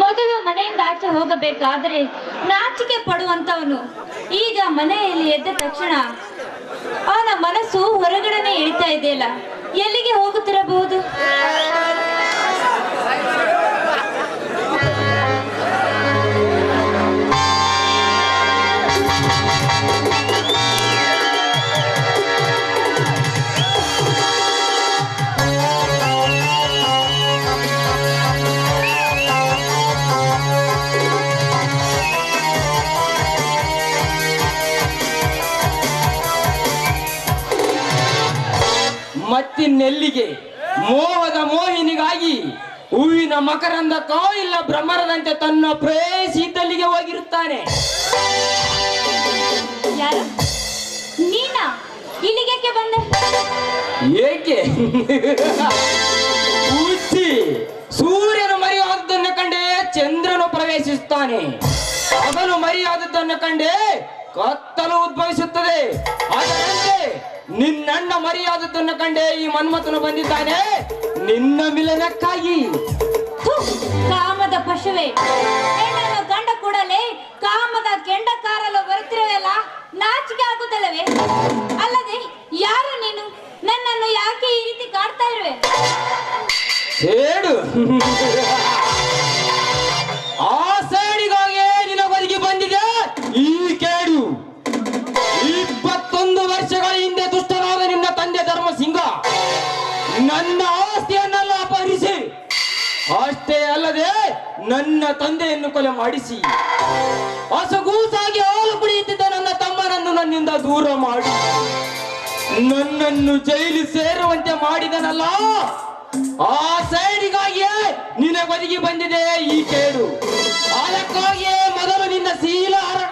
ಮೊದಲು ಮನೆಯಿಂದ ಆಚೆ ಹೋಗಬೇಕಾದರೆ ನಾಚಿಕೆ ಪಡುವಂತವನು ಈಗ ಮನೆಯಲ್ಲಿ ಎದ್ದ ತಕ್ಷಣ ಅವನ ಮನಸ್ಸು ಹೊರಗಡೆನೆ ಇಳಿತಾ ಇದೆಯಲ್ಲ, ಎಲ್ಲಿಗೆ ಹೋಗುತ್ತಿರಬಹುದು? ಮತ್ತಿನ್ನೆಲ್ಲಿಗೆ? ಮೋಹದ ಮೋಹಿನಿಗಾಗಿ ಹೂವಿನ ಮಕರಂದಕ್ಕೋ ಇಲ್ಲ ಭ್ರಮರದಂತೆ ತನ್ನ ಪ್ರೇಯಸಿ ಇದ್ದಲ್ಲಿಗೆ ಹೋಗಿರುತ್ತಾನೆ. ಯಾರು ನೀನಾ? ಇಲ್ಲಿಗೆ ಬಂದೆ? ಏಕೆ? ಹುಚ್ಚಿ, ಸೂರ್ಯನು ಮರೆಯಾದದ್ದನ್ನು ಕಂಡೇ ಚಂದ್ರನು ಪ್ರವೇಶಿಸುತ್ತಾನೆ, ಹಗಲು ಮರೆಯಾದದ್ದನ್ನು ಕಂಡೇ ಕತ್ತಲು ಉದ್ಭವಿಸುತ್ತದೆ. ಅದರಂತೆ ನಿನ್ನಣ್ಣ ಮರೆಯಾದದ್ದನ್ನು ಕಂಡೇ ಈ ಮನ್ಮಥನು ಬಂದಿದ್ದಾನೆ ನಿನ್ನ ಮಿಲನಕ್ಕಾಗಿ. ಕಾಮದ ಪಶುವೆ, ಹೆಣ್ಣನ್ನು ಕಂಡ ಕೂಡಲೇ ಕಾಮದ ಕೆಂಡ ಕಾರಲು ಬರುತ್ತಿರುವೆಲ್ಲ, ನಾಚಿಕೆ ಆಗುತ್ತಲ್ಲವೇ? ಅಲ್ಲದೆ ಯಾರು ನೀನು? ನನ್ನನ್ನು ಯಾಕೆ ಈ ರೀತಿ ಕಾಡ್ತಾ ಇರುವೆ? ಹೇಳು. ಆ ಸೇಡಿಗಾಗಿ ನಿನಗೊದಗಿ ಬಂದಿದೆ ಈ ಕೇಡು. 21 ವರ್ಷಗಳ ಹಿಂದೆ ದುಷ್ಟನಾದ ನಿನ್ನ ತಂದೆ ಧರ್ಮಸಿಂಹ ನನ್ನ ಆಸ್ತಿಯನ್ನೆಲ್ಲ ಅಪಹರಿಸಿ, ಅಷ್ಟೇ ಅಲ್ಲದೆ ನನ್ನ ತಂದೆಯನ್ನು ಕೊಲೆ ಮಾಡಿಸಿ, ಹಸಗೂಸಾಗಿ ಹಾಲು ಕುಡಿಯುತ್ತಿದ್ದ ನನ್ನ ತಮ್ಮನನ್ನು ನನ್ನಿಂದ ದೂರ ಮಾಡಿ ನನ್ನನ್ನು ಜೈಲು ಸೇರುವಂತೆ ಮಾಡಿದನಲ್ಲ. ಆ ಸೈಡಿಗಾಗಿಯೇ ನಿನಗೊದಗಿ ಬಂದಿದೆ ಈ ಕೇಡು. ಅದಕ್ಕಾಗಿಯೇ ಮೊದಲು ನಿನ್ನ ಶೀಲಹರಣ.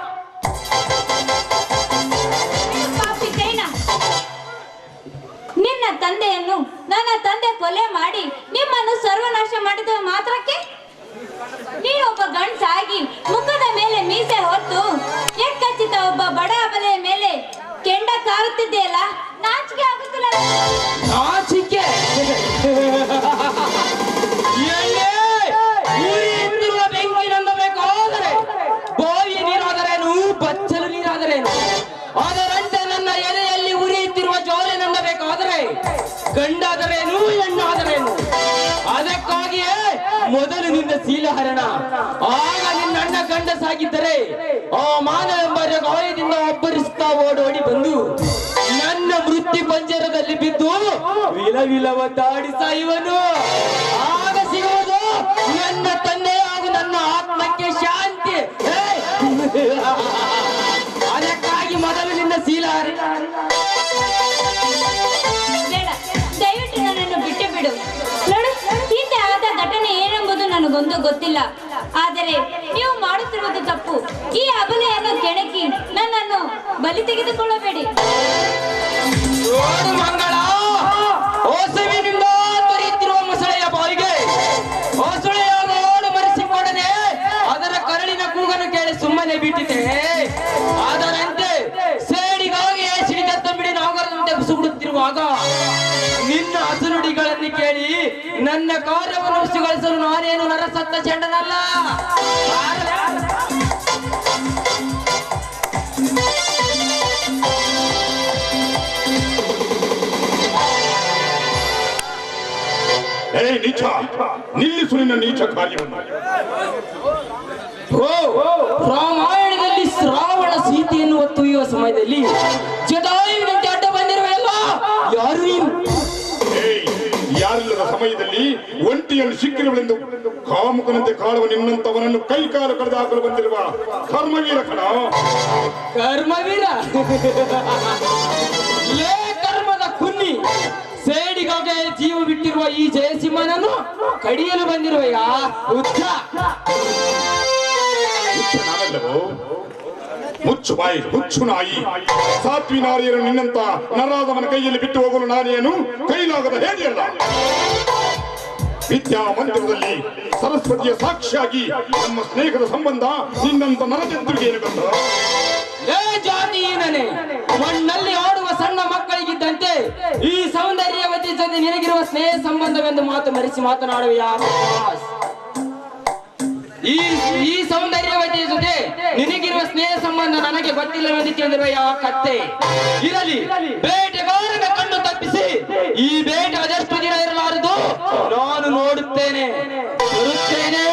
ನಿನ್ನ ತಂದೆಯನ್ನು ನನ್ನ ತಂದೆ ಕೊಲೆ ಮಾಡಿ ನಿಮ್ಮನ್ನು ಸರ್ವನಾಶ ಮಾಡಿದ ಮಾತ್ರಕ್ಕೆ ನೀನೊಬ್ಬ ಗಂಡಸಾಗಿ ಮುಖದ ಮೇಲೆ ಮೀಸೆ ಹೊತ್ತು ಎಕ್ಕಚ್ಚಿತ ಒಬ್ಬ ಬಡ ಅಬಲೆಯ ಮೇಲೆ ಕೆಂಡ ಕಾರುತ್ತಿದೆಯಲ್ಲ, ನಾಚಿಕೆ ಆಗುತ್ತಿಲ್ಲ? ನಾಚಿಕೆ? ಬೆಂಕಿ ನಂದಬೇಕಾದರೆ ಬಾವಿಯ ನೀರಾದರೇನು, ಬಚ್ಚಲು ನೀರಾದರೇನು? ಅದರಂತೆ ನನ್ನ ಎದೆಯಲ್ಲಿ ಉರಿಯುತ್ತಿರುವ ಜ್ವಾಲೆ ನಂದಬೇಕಾದರೆ ಗಂಡಾದರೇನು ಹೆಣ್ಣಾದರೇನು? ಅದಕ್ಕಾಗಿಯೇ ಮೊದಲು ನಿನ್ನ ಶೀಲಹರಣ. ಆಗ ನಿನ್ನ ಅಣ್ಣ ಗಂಡಸಾಗಿದ್ದರೆ ಆ ಮಾನವೆಂಬ ಗಾಯದಿಂದ ಒಬ್ಬರಿಸುತ್ತಾ ಓಡೋಡಿ ಬಂದು ನನ್ನ ವೃತ್ತಿ ಪಂಜರದಲ್ಲಿ ಬಿದ್ದು ವಿಲವಿಲವದ್ದಾಡಿ ಸಾಯುವನು. ಆಗ ಸಿಗುವುದು ನನ್ನ ತಂದೆ ಹಾಗೂ ನನ್ನ ಆತ್ಮಕ್ಕೆ ಶಾಂತಿ. ಅದಕ್ಕಾಗಿ ಮೊದಲು ನಿನ್ನ ಶೀಲಹರಣ. ದಯವಿಟ್ಟು ನನ್ನನ್ನು ಬಿಟ್ಟು ಬಿಡು. ನೋಡು, ಹಿಂದೆ ಆದ ಘಟನೆ ಏನೆಂಬುದು ನನಗೊಂದು ಗೊತ್ತಿಲ್ಲ. ಆದರೆ ನೀವು ಮಾಡುತ್ತಿರುವುದು ತಪ್ಪು. ಈ ಅಬಲೆಯನ್ನು ಕೆಣಕಿ ನನ್ನನ್ನು ಬಲಿ ತೆಗೆದುಕೊಳ್ಳಬೇಡಿ. ಮಂಗಳ, ಹೊಸವಿನಿಂದ ತೊರೆಯುತ್ತಿರುವ ಮೊಸಳೆಯ ಬಾಯಿಗೆ ಮೊಸಳೆಯಾದ ಓಡು ಮರೆಸಿಕೊಡನೆ ಅದರ ಕರಳಿನ ಕೂಗನ್ನು ಕೇಳಿ ಸುಮ್ಮನೆ ಬಿಟ್ಟಿದೆ. ಅದರಂತೆ ಸೇಡಿಗಾಗಿ ಸಿಡಿದತ್ತ ಬಿಡಿ ನಾಗರದಂತೆ ಸುಡುತ್ತಿರುವಾಗ ನಿನ್ನ ಹಸುನುಡಿಗಳನ್ನು ಕೇಳಿ ನನ್ನ ಕಾರ್ಯವನ್ನು ಹುಸಿಗೊಳಿಸಲು ನಾನೇನು ನರಸತ್ತ ಚಂಡನಲ್ಲ. ನೀಚ, ನಿಲ್ಲಿಸು ನಿನ್ನ ನೀಚ ಕಾರ್ಯವನ್ನು. ರಾಮಾಯಣದಲ್ಲಿ ಶ್ರಾವಣ ಸೀತೆಯನ್ನು ಒತ್ತೊಯ್ಯುವ ಸಮಯದಲ್ಲಿ ಜಟಾಯುವಿನಂತೆ ಅಡ್ಡ ಬಂದಿರುವೆಲ್ಲ ಯಾರು ನೀನು? ಯಾರಿಲ್ಲದ ಸಮಯದಲ್ಲಿ ಒಂಟಿ ಒಂಟಿಯಲ್ಲಿ ಸಿಕ್ಕಿರುವಳೆಂದು ಕಾಮುಕನಂತೆ ಕಾಳುವ ನಿನ್ನಂತವನನ್ನು ಕೈಕಾಲು ಕಳೆದು ಹಾಕಲು ಬಂದಿರುವ ಕರ್ಮವೀರ ಕಣ. ಕರ್ಮವೀರ ಲೇ ಕರ್ಮದ ಕುನ್ನಿ, ಸೇಡಿಗಾಗಿ ಜೀವ ಬಿಟ್ಟಿರುವ ಈ ಜಯಸಿಂಹನನ್ನು ಕಡಿಯಲು ಬಂದಿರುವೆಯಾ? ಹುಚ್ಚ ನಾವೆಲ್ಲವೋ ಮುಚ್ಚು ಬಾಯಿ, ಹುಚ್ಚು ನಾಯಿ. ಸಾತ್ವಿ ನಾರಿಯರು ನಿನ್ನಂತ ನರಾದವನ ಕೈಯಲ್ಲಿ ಬಿಟ್ಟು ಹೋಗಲು ನಾನೇನು ಕೈಲಾಗದ ಹೇಗೆಯಲ್ಲ. ವಿದ್ಯಾ ಮಂದಿರದಲ್ಲಿ ಸರಸ್ವತಿಯ ಸಾಕ್ಷಿಯಾಗಿ ನಮ್ಮ ಸ್ನೇಹದ ಸಂಬಂಧ ನಿನ್ನಂತ ನರಚಂದ್ರಿಗೆ ಏನು ಬಂದ? ಲೇ ಜಾತಿಹೀನನೇ, ಮಣ್ಣಲ್ಲಿ ಆಡುವ ಸಣ್ಣ ಮಕ್ಕಳಿಗಿದ್ದಂತೆ ಈ ಸೌಂದರ್ಯವತಿ ಜೊತೆ ನಿನಗಿರುವ ಸ್ನೇಹ ಸಂಬಂಧವೆಂದು ಮಾತು ಮರೆಸಿ ಮಾತನಾಡುವೆಯಾ? ಈ ಸೌಂದರ್ಯವತಿಯ ಜೊತೆ ನಿನಗಿರುವ ಸ್ನೇಹ ಸಂಬಂಧ ನನಗೆ ಗೊತ್ತಿಲ್ಲವೆಂದು ತಿಳಿದಿರುವ ಯಾವ ಕತ್ತೆ ಇರಲಿ. ಬೇಟೆಗಾರನ ಕಣ್ಣು ತಪ್ಪಿಸಿ ಈ ಬೇಟೆ ಅದೆಷ್ಟು ದಿನ ಇರಲಾರದು, ನಾನು ನೋಡುತ್ತೇನೆ, ಬರುತ್ತೇನೆ.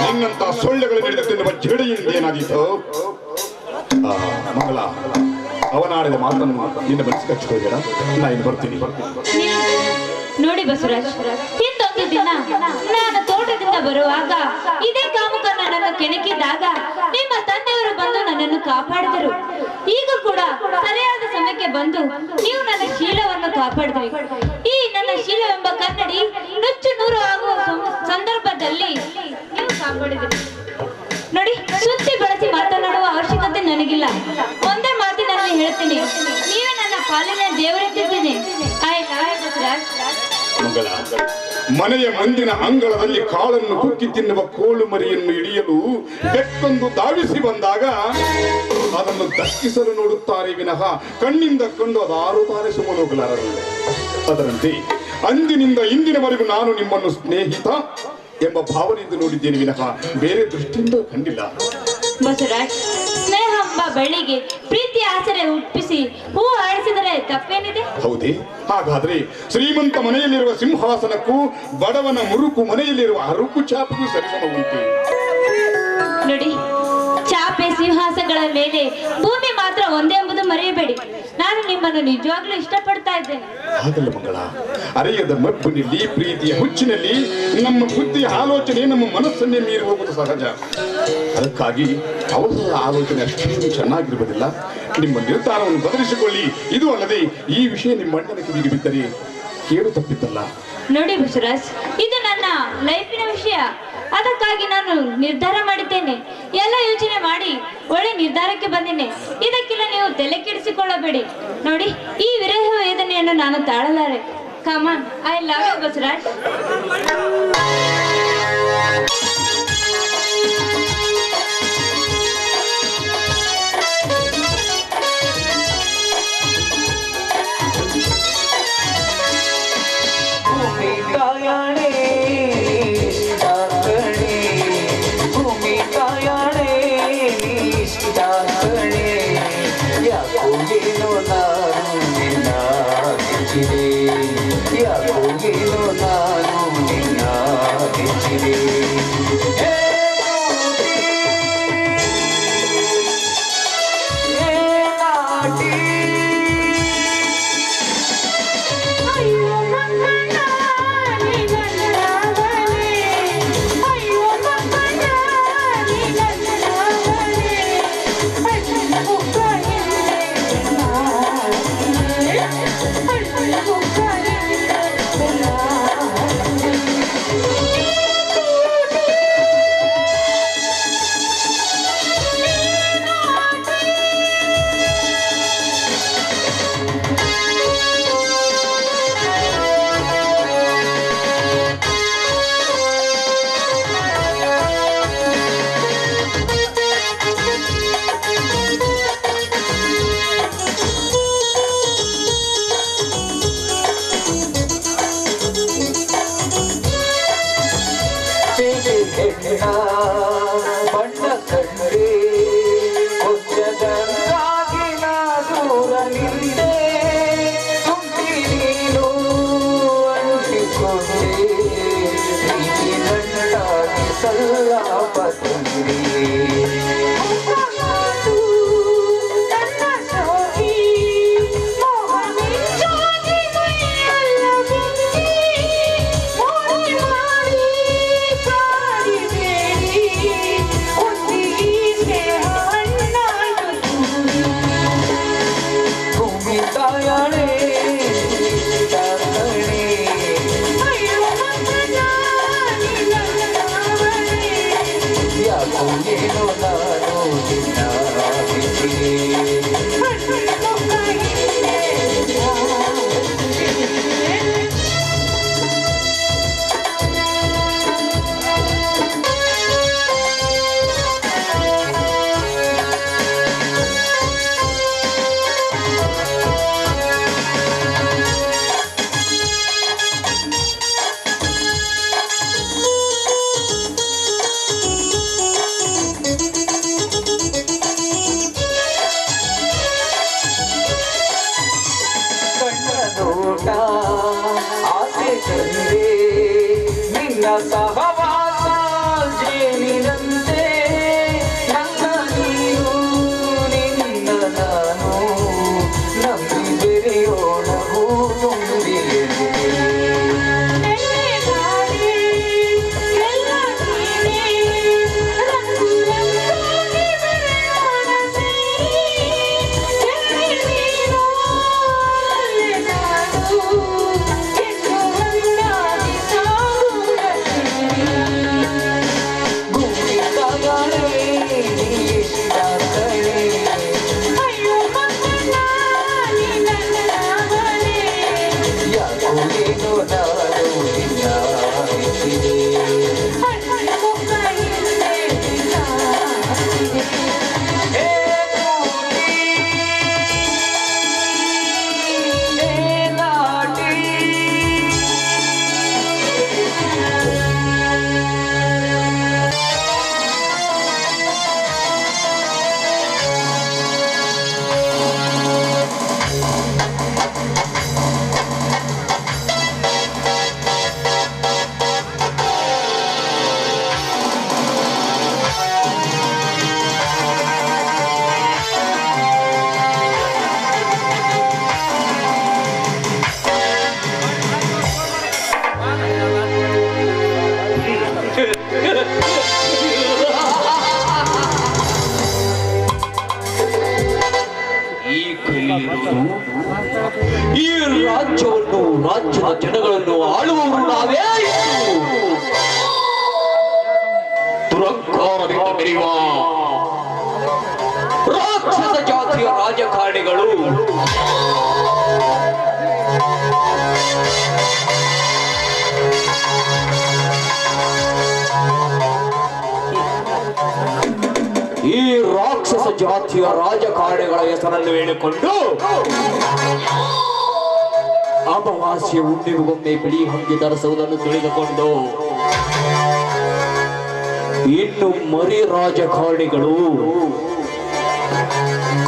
ನಿನ್ನಂತ ಸೊಳ್ಳೆಗಳು ಹಿಡಿದು ತಿನ್ನುವ ಜಡೆಯಿಂದ ಏನಾದೀತು? ಮಂಗಳ, ಅವನಾಡಿದ ಮಾತನ್ನು ನಿನ್ನ ಮನಸ್ಸು ಕಚ್ಚಿಕೊಳ್ಳಬೇಡ. ನಾ ಇನ್ನು ಬರ್ತೀನಿ. ನೋಡಿ ಬಸವರಾಜ್, ಹಿಂದೊಂದು ದಿನ ನಾನು ತೋಟದಿಂದ ಬರುವಾಗ ಇದೇ ಕಾಮುಕ ನನ್ನನ್ನು ಕೆಣಕಿದಾಗ ನಿಮ್ಮ ತಂದೆಯವರು ಬಂದು ನನ್ನನ್ನು ಕಾಪಾಡಿದರು. ಈಗ ಕೂಡ ಸರಿಯಾದ ಸಮಯಕ್ಕೆ ಬಂದು ನೀವು ನನ್ನ ಶೀಲವನ್ನು ಕಾಪಾಡಿದ್ರಿ. ಈ ನನ್ನ ಶೀಲವೆಂಬ ಕನ್ನಡಿ ನುಚ್ಚು ನೂರು ಆಗುವ ಸಂದರ್ಭದಲ್ಲಿ ನೀವು ಕಾಪಾಡಿದ್ರಿ. ನೋಡಿ, ಸುತ್ತಿ ಬಳಸಿ ಮಾತನಾಡುವ ಅವಶ್ಯಕತೆ ನನಗಿಲ್ಲ. ಒಂದೇ ಮಾತಿನಲ್ಲಿ ಹೇಳ್ತೀನಿ, ನೀವೇ ನನ್ನ ಪಾಲಿನ ದೇವರೆತ್ತಿದ್ದೀನಿ. ಆಯ್ತಾ ಬಸವರಾಜ್? ಮಂಗಳ, ಮನೆಯ ಮುಂದಿನ ಅಂಗಳದಲ್ಲಿ ಕಾಳನ್ನು ಕುಕ್ಕಿ ತಿನ್ನುವ ಕೋಳು ಮರಿಯನ್ನು ಹಿಡಿಯಲು ಬೆಕ್ಕೊಂದು ಧಾವಿಸಿ ಬಂದಾಗ ಅದನ್ನು ದಕ್ಕಿಸಲು ನೋಡುತ್ತಾರೆ ವಿನಃ ಕಣ್ಣಿಂದ ಕಂಡು ಅದಾರುತ್ತಾರೆ ಸುಮ್ಮನೋಗಲಾರರು. ಅದರಂತೆ ಅಂದಿನಿಂದ ಇಂದಿನವರೆಗೂ ನಾನು ನಿಮ್ಮನ್ನು ಸ್ನೇಹಿತ ಎಂಬ ಭಾವನೆಯಿಂದ ನೋಡಿದ್ದೇನೆ ವಿನಃ ಬೇರೆ ದೃಷ್ಟಿಯಿಂದ ಕಂಡಿಲ್ಲ. ಬಸವರಾಜ್, ಸ್ನೇಹ ಎಂಬ ಬಳ್ಳಿಗೆ ಪ್ರೀತಿ ಆಸರೆ ಹುಟ್ಟಿಸಿ ಹೂ ಆಡಿಸಿದರೆ ತಪ್ಪೇನಿದೆ? ಹೌದೇ? ಹಾಗಾದ್ರೆ ಶ್ರೀಮಂತ ಮನೆಯಲ್ಲಿರುವ ಸಿಂಹಾಸನಕ್ಕೂ ಬಡವನ ಮುರುಕು ಮನೆಯಲ್ಲಿರುವ ಅರುಕು ಚಾಪಿಗೂ ಸರಿಸಮ ಉಂಟು. ನೋಡಿ, ಚಾಪೆ ಸಿಂಹಾಸಗಳ ಮೇಲೆ ಭೂಮಿ ಮಾತ್ರ ಒಂದೇ ಎಂಬುದು ಮರೆಯಬೇಡಿ. ನಾನು ನಿಮ್ಮನ್ನು ನಿಜವಾಗ್ಲೂ ಇಷ್ಟಪಡ್ತಾ ಇದ್ದೇನೆ. ಹಾಗಲ್ಲ ಮಂಗಳ, ಅರೆಯದ ಮಬ್ಬಿನಲ್ಲಿ ಪ್ರೀತಿಯ ಹುಚ್ಚಿನಲ್ಲಿ ನಮ್ಮ ಬುದ್ಧಿಯ ಆಲೋಚನೆ ನಮ್ಮ ಮನಸ್ಸನ್ನೇ ಮೀರಿ ಹೋಗುವುದು ಸಹಜ. ಅದಕ್ಕಾಗಿ ಅವರ ಆಲೋಚನೆ ಅಷ್ಟೇನು ಚೆನ್ನಾಗಿರುವುದಿಲ್ಲ. ನಿಮ್ಮ ನಿರ್ಧಾರವನ್ನು ಬದಲಿಸಿಕೊಳ್ಳಿ. ಇದು ಅಲ್ಲದೆ ಈ ವಿಷಯ ನಿಮ್ಮ ಅಣ್ಣನ ಕಿವಿಗೆ ಬಿದ್ದರೆ ಕೇಳು ತಪ್ಪಿದ್ದಲ್ಲ. ನೋಡಿ ಬಸವರಾಜ್, ಇದು ನನ್ನ ಲೈಫಿನ ವಿಷಯ. ಅದಕ್ಕಾಗಿ ನಾನು ನಿರ್ಧಾರ ಮಾಡಿದ್ದೇನೆ. ಎಲ್ಲ ಯೋಚನೆ ಮಾಡಿ ಒಳ್ಳೆ ನಿರ್ಧಾರಕ್ಕೆ ಬಂದಿನಿ. ಇದಕ್ಕೆಲ್ಲ ನೀವು ತಲೆ ಕೆಡಿಸಿಕೊಳ್ಳಬೇಡಿ. ನೋಡಿ, ಈ ವಿರಹ ವೇದನೆಯನ್ನು ನಾನು ತಾಳಲಾರೆ. ಕಮಾನ್, ಐ ಲವ್ ಯು ಬಸವರಾಜ್. ಬಣ್ಣ ಕಂಡೆ ಕೊಚ್ಚದಂತಾಗಿನ ದೂರ ನಿಂದೆ ತುಂಬಿ ನೀನು ಅಂಟಿಕೊಂಡೆ ಪ್ರೀತಿ ನಂಟಾಗಿ ಸಲ್ಲಾಪ ತಂದೆ ನನ್ನ ಸೋಗಿ ಮೋಹನಿ ಜೋಗಿ ಆಸೆ ತಂದೆ ನಿನ್ನ ಸಹವಾಸ ಜೇನಿನಂತೆ ನನ್ನ ನೀನು ನಿನ್ನ ನಾನು ನಂಬಿ ಬೆರೆಯೋಣ ಹೂಗುಂಬಿಯಲ್ಲಿ ಈ ರಾಜ್ಯವನ್ನು ರಾಜ್ಯದ ಜನಗಳನ್ನು ಆಳುವವರು ನಾವೇ ದುರಂಕಾರದಿಂದ ಮೆರೆಯುವ ರಾಕ್ಷಸ ಜಾತಿಯ ರಾಜಕಾರಣಿಗಳು ಈ ರಾಕ್ಷಸ ಜಾತಿಯ ರಾಜಕಾರಣಿಗಳ ಹೆಸರನ್ನು ಹೇಳಿಕೊಂಡು ಅಮಾವಾಸ್ಯೆ ಹುಣ್ಣಿಮೆಗೊಮ್ಮೆ ಬಿಳಿ ಹಂದಿ ಧರಿಸುವುದನ್ನು ತಿಳಿದುಕೊಂಡು ಇನ್ನು ಮರಿ ರಾಜಕಾರಣಿಗಳು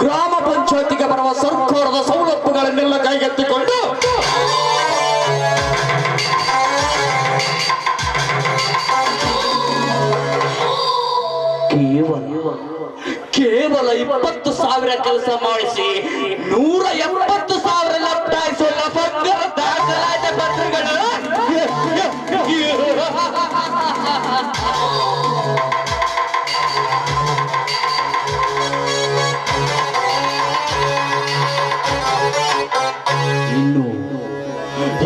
ಗ್ರಾಮ ಪಂಚಾಯತಿಗೆ ಬರುವ ಸರ್ಕಾರದ ಸೌಲಭ್ಯಗಳನ್ನೆಲ್ಲ ಕೈಗೆತ್ತಿಕೊಂಡು ಕೇವಲ 20,000 ಕೆಲಸ ಮಾಡಿಸಿ 170,000 ಲಪ್ಟಾಯಿಸುವ ಪತ್ರಗಳು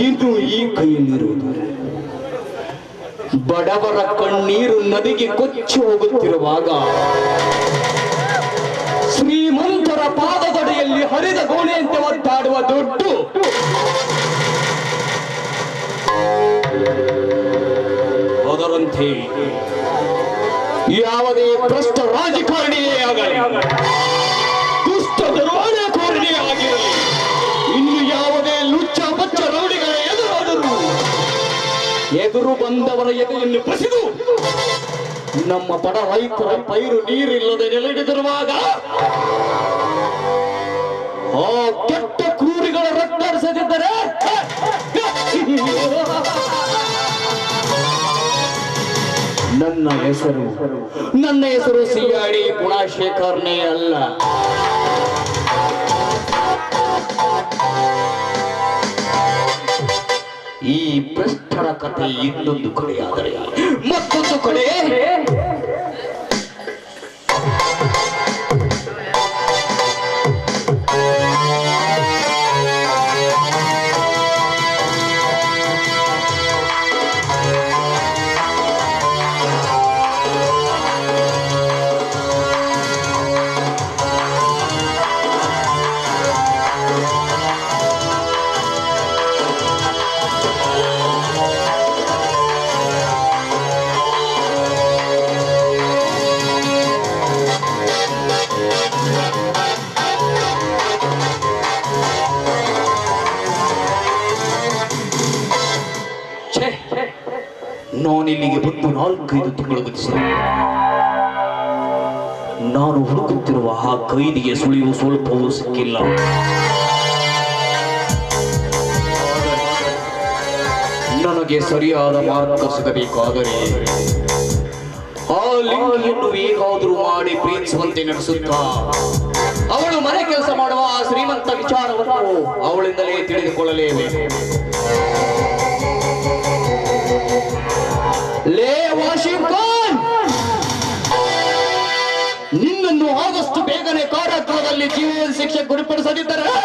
ಇನ್ನು ಈ ಕೈಯಲ್ಲಿರುವುದು ಬಡವರ ಕಣ್ಣೀರು ನದಿಗೆ ಕೊಚ್ಚಿ ಹೋಗುತ್ತಿರುವಾಗ ಶ್ರೀಮಂತರ ಪಾದದಡಿಯಲ್ಲಿ ಹರಿದ ಗೋಣೆಯಂತೆ ಒದ್ದಾಡುವ ದುಡ್ಡು ಅದರಂತೆ ಯಾವುದೇ ಭ್ರಷ್ಟ ರಾಜಕಾರಣಿಯೇ ಆಗಲಿ ದುಷ್ಟ ದರೋಡೆಕೋರನೇ ಆಗಿರಲಿ ಇನ್ನು ಯಾವುದೇ ಲುಚ್ಚ ಬಚ್ಚ ರೌಡಿಗಳ ಎದುರಾದರೂ ಎದುರು ಬಂದವರ ಎದೆಯನ್ನು ಬಸಿದು ನಮ್ಮ ಬಡ ರೈತರ ಪೈರು ನೀರಿಲ್ಲದೆ ನೆಲೆಡಿದಿರುವಾಗ ಆ ಕೆಟ್ಟ ಕ್ರೂರಿಗಳ ರಕ್ತ ಹರಿಸದಿದ್ದರೆ ನನ್ನ ಹೆಸರು ಸಿಯಾಡಿ ಗುಣಶೇಖರ್ನೇ ಅಲ್ಲ. ಈ ಭ್ರಷ್ಟರ ಕಥೆ ಇನ್ನೊಂದು ಕಡೆಯಾದರೆ ಮತ್ತೊಂದು ಕಡೆ ನಾನಿಲ್ಲಿಗೆ ಬಂದು 4-5 ತಿಂಗಳು ಗತಿಸಿದೆ. ನಾನು ಹುಡುಕುತ್ತಿರುವ ಆ ಕೈದಿಗೆ ಸುಳಿವು ಸ್ವಲ್ಪವೂ ಸಿಕ್ಕಿಲ್ಲ. ನನಗೆ ಸರಿಯಾದ ಮಾರ್ಗ ಸಿಗಬೇಕಾದರೆ ಆ ಲಿಂಗಿಯನ್ನು ಹೇಗಾದರೂ ಮಾಡಿ ಪ್ರೀತಿಸುವಂತೆ ನಡೆಸುತ್ತಾ ಅವಳು ಮನೆ ಕೆಲಸ ಮಾಡುವ ಆ ಶ್ರೀಮಂತ ವಿಚಾರವನ್ನು ಅವಳಿಂದಲೇ ತಿಳಿದುಕೊಳ್ಳಲೇಬೇಕು. ಲೇ ವಾಶಿಂ ಖಾನ್, ನಿನ್ನನ್ನು ಆದಷ್ಟು ಬೇಗನೆ ಕಾರಾಗೃಹದಲ್ಲಿ ಜೀವ ಶಿಕ್ಷೆ ಗುರಿಪಡಿಸದಿದ್ದರೆ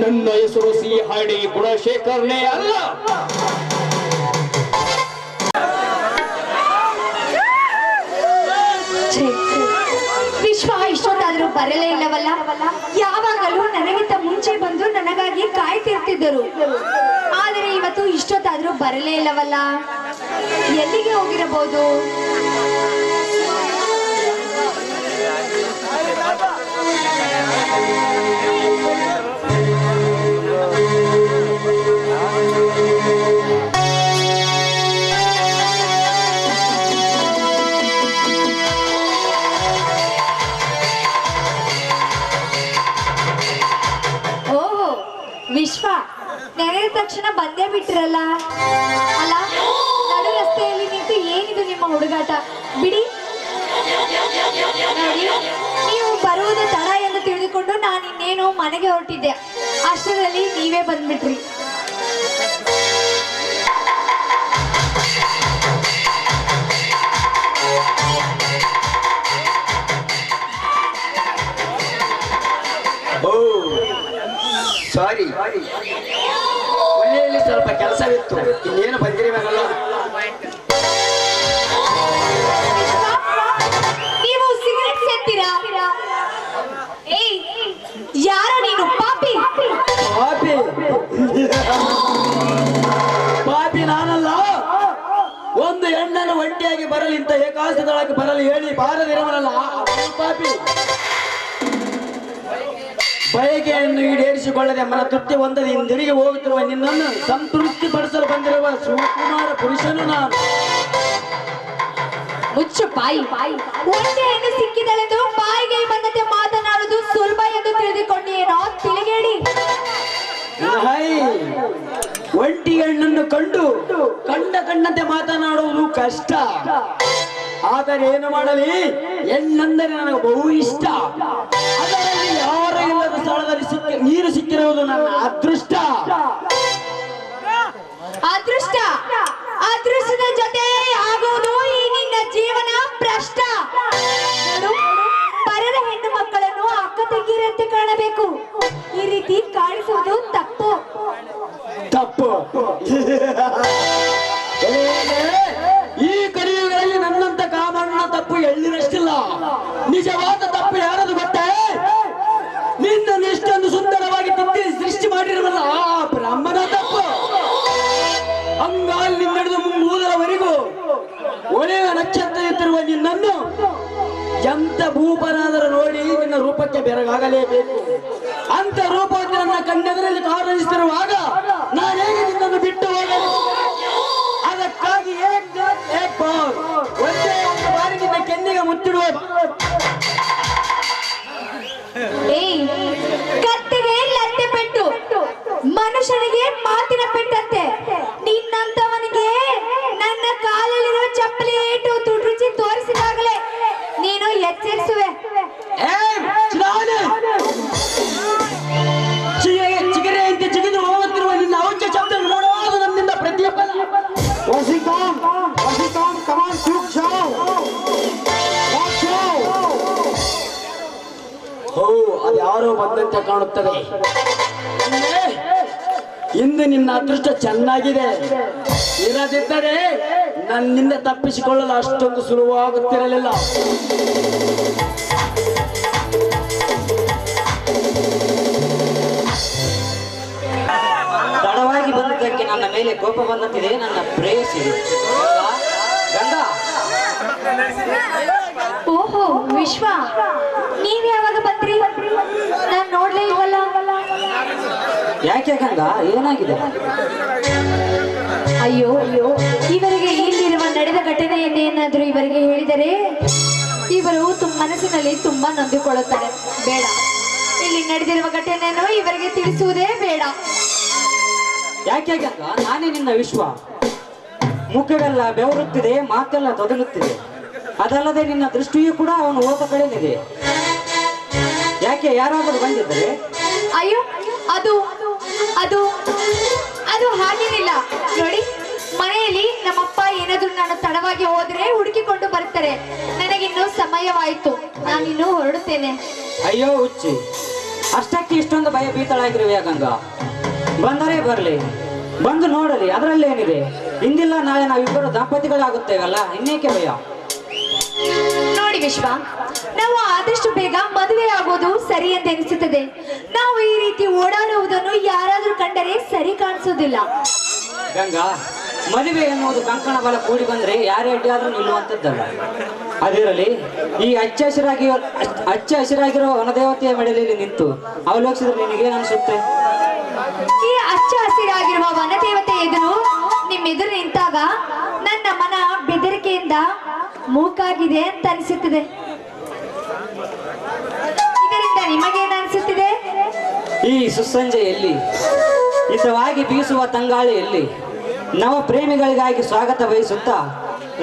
ನನ್ನ ಹೆಸರು ಸಿಹಾಡಿ ಗುಣಶೇಖರ್ನೇ ಅಲ್ಲ. ವಿಶ್ವ ಇಷ್ಟೊತ್ತಾದ್ರೂ ಬರಲೇ ಇಲ್ಲವಲ್ಲ. ಯಾವಾಗಲೂ ನನಗಿಂತ ಮುಂಚೆ ಬಂದು ನನಗಾಗಿ ಕಾಯ್ತಿರ್ತಿದ್ದರು. ಆದರೆ ಇವತ್ತು ಇಷ್ಟೊತ್ತಾದ್ರೂ ಬರಲೇ ಇಲ್ಲವಲ್ಲ. ಎಲ್ಲಿಗೆ ಹೋಗಿರಬಹುದು? ವಿಶ್ವ, ನೆನೆದ ತಕ್ಷಣ ಬಂದೇ ಬಿಟ್ಟಿರಲ್ಲ. ಅಲ್ಲ, ನಡು ರಸ್ತೆಯಲ್ಲಿ ನಿಂತು ಏನಿದು ನಿಮ್ಮ ಹುಡುಗಾಟ? ಬಿಡಿ. ನೋಡಿ, ನೀವು ಬರುವುದು ತಡ ಎಂದು ತಿಳಿದುಕೊಂಡು ನಾನು ಇನ್ನೇನು ಮನೆಗೆ ಹೊರಟಿದ್ದೆ. ಅಷ್ಟರಲ್ಲಿ ನೀವೇ ಬಂದ್ಬಿಟ್ರಿ. ಸಾರಿ, ಮನೆಯಲ್ಲಿ ಸ್ವಲ್ಪ ಕೆಲಸವಿತ್ತು. ಇನ್ನೇನು ಬಂದಿರಬೇಕಲ್ಲ. ನೀವು ಸಿಗರೆಟ್ ಸೇರ್ತೀರಾ? ಏಯ್, ಯಾರೋ ನೀನು? ಪಾಪಿ ಪಾಪಿ ಪಾಪಿ ನಾನಲ್ಲ. ಒಂದು ಹೆಣ್ಣನ್ನು ಒಂಟಿಯಾಗಿ ಬರಲಿ ಇಂತ ಏಕಾದಳಕ್ಕೆ ಬರಲಿ ಹೇಳಿ ಬಾರದಿರವನಲ್ಲ ಪಾಪಿ. ಬಯಕೆಯನ್ನು ಈಡೇರಿಸಿಕೊಳ್ಳದೆ ಮನ ತೃಪ್ತಿ ಹೊಂದದೆ ಹಿಂದಿರುಗಿ ಹೋಗುತ್ತಿರುವ ನಿನ್ನನ್ನು ಸಂತೃಪ್ತಿ ಪಡಿಸಲು ಬಂದಿರುವ ಶಿವಕುಮಾರ ಪುರುಷನು ನಾನು. ಮುಚ್ಚು ಬಾಯಿ. ಒಂದೇ ಹೆಣ್ಣು ಸಿಕ್ಕಿದಳೆಂದು ಬಾಯಿಗೆ ಬಂದಂತೆ ಮಾತನಾಡುವುದು ಸುಲಭ ಎಂದು ತಿಳಿದುಕೊಂಡೇನೋ ತಿಳಿಗೇಡಿ. ಒಂಟಿ ಹೆಣ್ಣನ್ನು ಕಂಡಂತೆ ಮಾತನಾಡುವುದು ಕಷ್ಟ. ಆದರೆ ಏನು ಮಾಡಲಿ, ಹೆಣ್ಣಂದರೆ ನನಗೆ ಬಹು ಇಷ್ಟ. ಅದರಲ್ಲಿ ಯಾರು ಇಲ್ಲದ ಸ್ಥಳದಲ್ಲಿ ನೀರು ಸಿಕ್ಕಿರುವುದು ನನ್ನ ಅದೃಷ್ಟ. ಅದೃಷ್ಟದ ಜೊತೆ ಆಗುವುದು ಈ ನಿನ್ನ ಜೀವನ ಭ್ರಷ್ಟ. ಪರರ ಹೆಣ್ಣು ಮಕ್ಕಳನ್ನು ಅಕ್ಕ ತಂಗಿರಂತೆ ಕಾಣಬೇಕು. ಈ ರೀತಿ ಕಾಣಿಸುವುದು ತಪ್ಪು. ಈ ಕಲಿಯುಗದಲ್ಲಿ ನನ್ನಂತ ಕಾಮಣ್ಣ ತಪ್ಪು ಎಳ್ಳಿರಷ್ಟಿಲ್ಲ. ನಿಜವಾದ ತಪ್ಪು ಯಾರದು ಗೊತ್ತೇ? ನಿನ್ನನ್ನು ಇಷ್ಟೊಂದು ಸುಂದರವಾಗಿ ಸೃಷ್ಟಿ ಮಾಡಿರುವಲ್ಲ ಆ ಬ್ರಹ್ಮನ ತಪ್ಪು. ಅಂಗಾಲಿ ನಡೆದು ಮುಂಗೂದರವರೆಗೂ ಒಳ್ಳೆಯ ನಕ್ಷತ್ರ ಎತ್ತಿರುವ ನಿನ್ನನ್ನು ಎಂತ ಭೂಪನಾದರೂ ನೋಡಿ ನಿನ್ನ ರೂಪಕ್ಕೆ ಬೆರಗಾಗಲೇಬೇಕು. ಅಂತ ರೂಪಕ್ಕೆ ನನ್ನ ಕಣ್ಣೆದರಲ್ಲಿ ಕಾಣಿಸುತ್ತಿರುವಾಗ ನಾನು ಹೇಗೆ ನಿನ್ನನ್ನು ಬಿಟ್ಟು ಹೋಗಲು? ಅದಕ್ಕಾಗಿ ಒಂದೇ ಒಂದು ಬಾರಿ ನಿನ್ನ ಕೆನ್ನಿಗೆ ಮುತ್ತಿಡುವ. ಕತ್ತಿಗೆ ಲತ್ತೆ ಪೆಟ್ಟು, ಮನುಷ್ಯನಿಗೆ ಮಾತಿನ ಪೆಟ್ಟಂತೆ. ನಿನ್ನಂತವನಿಗೆ ನನ್ನ ಕಾಲಲ್ಲಿರುವ ಚಪ್ಪಲಿ ಏಟು ತುಡುಚಿ ತೋರಿಸಿದಾಗಲೇ ನೀನು ಎಚ್ಚರಿಸುವೆ. ಚಿಗರೆಯಂತೆ ಚಿಗಿದು ಹೋಗುತ್ತಿರುವ ನಿನ್ನ ಔಚ್ಯ ಶಬ್ದ ನೋಡುವುದು ನನ್ನಿಂದ ಪ್ರತಿಯೊಬ್ಬ. ಅದ್ಯಾರೋ ಬಂದಂತೆ ಕಾಣುತ್ತದೆ. ಇಂದು ನಿನ್ನ ಅದೃಷ್ಟ ಚೆನ್ನಾಗಿದೆ. ಇರದಿದ್ದರೆ ನನ್ನಿಂದ ತಪ್ಪಿಸಿಕೊಳ್ಳಲು ಅಷ್ಟೊಂದು ಸುಲಭವಾಗುತ್ತಿರಲಿಲ್ಲ. ತಡವಾಗಿ ಬಂದಿದ್ದಕ್ಕೆ ನನ್ನ ಮೇಲೆ ಕೋಪ ಬಂದಂತಿದೆ ನನ್ನ ಪ್ರೇಯಸಿ ಗಂಗ. ಓಹೋ ವಿಶ್ವ, ನೀವ್ ಯಾವಾಗ ಬಂದ್ರಿ? ನಾನ್ ನೋಡ್ಲೇ ಇಲ್ವಲ್ಲ. ಯಾಕೆ ಗಂಗ, ಏನಾಗಿದೆ? ಅಯ್ಯೋ ಇವರಿಗೆ ಇಲ್ಲಿರುವ ನಡೆದ ಘಟನೆಯನ್ನೇನಾದ್ರೂ ಇವರಿಗೆ ಹೇಳಿದರೆ ಇವರು ಮನಸ್ಸಿನಲ್ಲಿ ತುಂಬಾ ನೊಂದುಕೊಳ್ಳುತ್ತಾರೆ. ಬೇಡ, ಇಲ್ಲಿ ನಡೆದಿರುವ ಘಟನೆಯನ್ನು ಇವರಿಗೆ ತಿಳಿಸುವುದೇ ಬೇಡ. ಯಾಕೆ ಗಂಗಾ? ನಾನೇ ನಿನ್ನ ವಿಶ್ವ. ಮುಖವೆಲ್ಲ ಬೆವರುತ್ತಿದೆ, ಮಾತೆಲ್ಲ ತೊದಲುತ್ತಿದೆ. ಅದಲ್ಲದೆ ನಿನ್ನ ದೃಷ್ಟಿಯೂ ಕೂಡ ಅವನು ಹೋದ ಕಡೆನಿದೆ. ಯಾಕೆ, ಯಾರಾದರೂ ಬಂದಿದ್ದರೆ? ಅಯ್ಯೋ, ಅದು ಅದು ಅದು ಹಾಗೇನಿಲ್ಲ ನೋಡಿ. ಮನೆಯಲ್ಲಿ ನಮ್ಮಪ್ಪ ಏನಾದ್ರೂ ನಾನು ತಡವಾಗಿ ಹೋದ್ರೆ ಹುಡುಕಿಕೊಂಡು ಬರ್ತಾರೆ. ನನಗಿನ್ನೂ ಸಮಯವಾಯಿತು, ನಾನಿನ್ನೂ ಹೊರಡುತ್ತೇನೆ. ಅಯ್ಯೋ ಹುಚ್ಚಿ, ಅಷ್ಟಕ್ಕೆ ಇಷ್ಟೊಂದು ಭಯ ಭೀತಳಾಗಿರುವೆ ಗಂಗಾ? ಬಂದರೆ ಬರಲಿ, ಬಂದು ನೋಡಲಿ, ಅದರಲ್ಲೇನಿದೆ. ಇಂದಿಲ್ಲ ನಾಳೆ ನಾವಿಬ್ಬರು ದಂಪತಿಗಳಾಗುತ್ತೇವಲ್ಲ, ಇನ್ನೇಕೆ ಭಯ? ನೋಡಿ ವಿಶ್ವ, ನಾವು ಆದಷ್ಟು ಬೇಗ ಮದುವೆ ಆಗೋದು ಸರಿ ಅಂತ ಎನಿಸುತ್ತದೆ. ನಾವು ಈ ರೀತಿ ಓಡಾಡುವುದನ್ನು ಯಾರಾದ್ರೂ ಕಂಡರೆ ಸರಿ ಕಾಣಿಸೋದಿಲ್ಲ. ಗಂಗಾ, ಮದುವೆ ಎನ್ನುವುದು ಕಂಕಣ ಬಲ ಕೂಡಿ ಬಂದ್ರೆ ಯಾರೇ ಅಡ್ಡಿಯಾದ್ರೂ ನಿಲ್ಲುವಂಥದ್ದಲ್ಲ. ಅದಿರಲಿ, ಈ ಹಚ್ಚ ಹಸಿರಾಗಿರೋ ವನದೇವತೆಯ ಮೆಡಲಲ್ಲಿ ನಿಂತು ಅವಲೋಕಿಸಿದ್ರೆ ನಿನಗೇನು ಅನ್ಸುತ್ತೆ? ಈ ಹಚ್ಚ ಹಸಿರಾಗಿರುವ ವನದೇವತೆ ಎದುರು ನಿಮ್ಮೆದುರು ನಿಂತಾಗ ನನ್ನ ಮನ ಬೆದರಿಕೆಯಿಂದ ಮೂಕಾಗಿದೆ ಅಂತ ಅನಿಸುತ್ತದೆ. ಇದರಿಂದ ನಿಮಗೇನು ಅನಿಸುತ್ತಿದೆ? ಈ ಸುಸಂಜೆಯಲ್ಲಿ ಹಿತವಾಗಿ ಬೀಸುವ ತಂಗಾಳಿಯಲ್ಲಿ ನವ ಪ್ರೇಮಿಗಳಿಗಾಗಿ ಸ್ವಾಗತ ಬಯಸುತ್ತಾ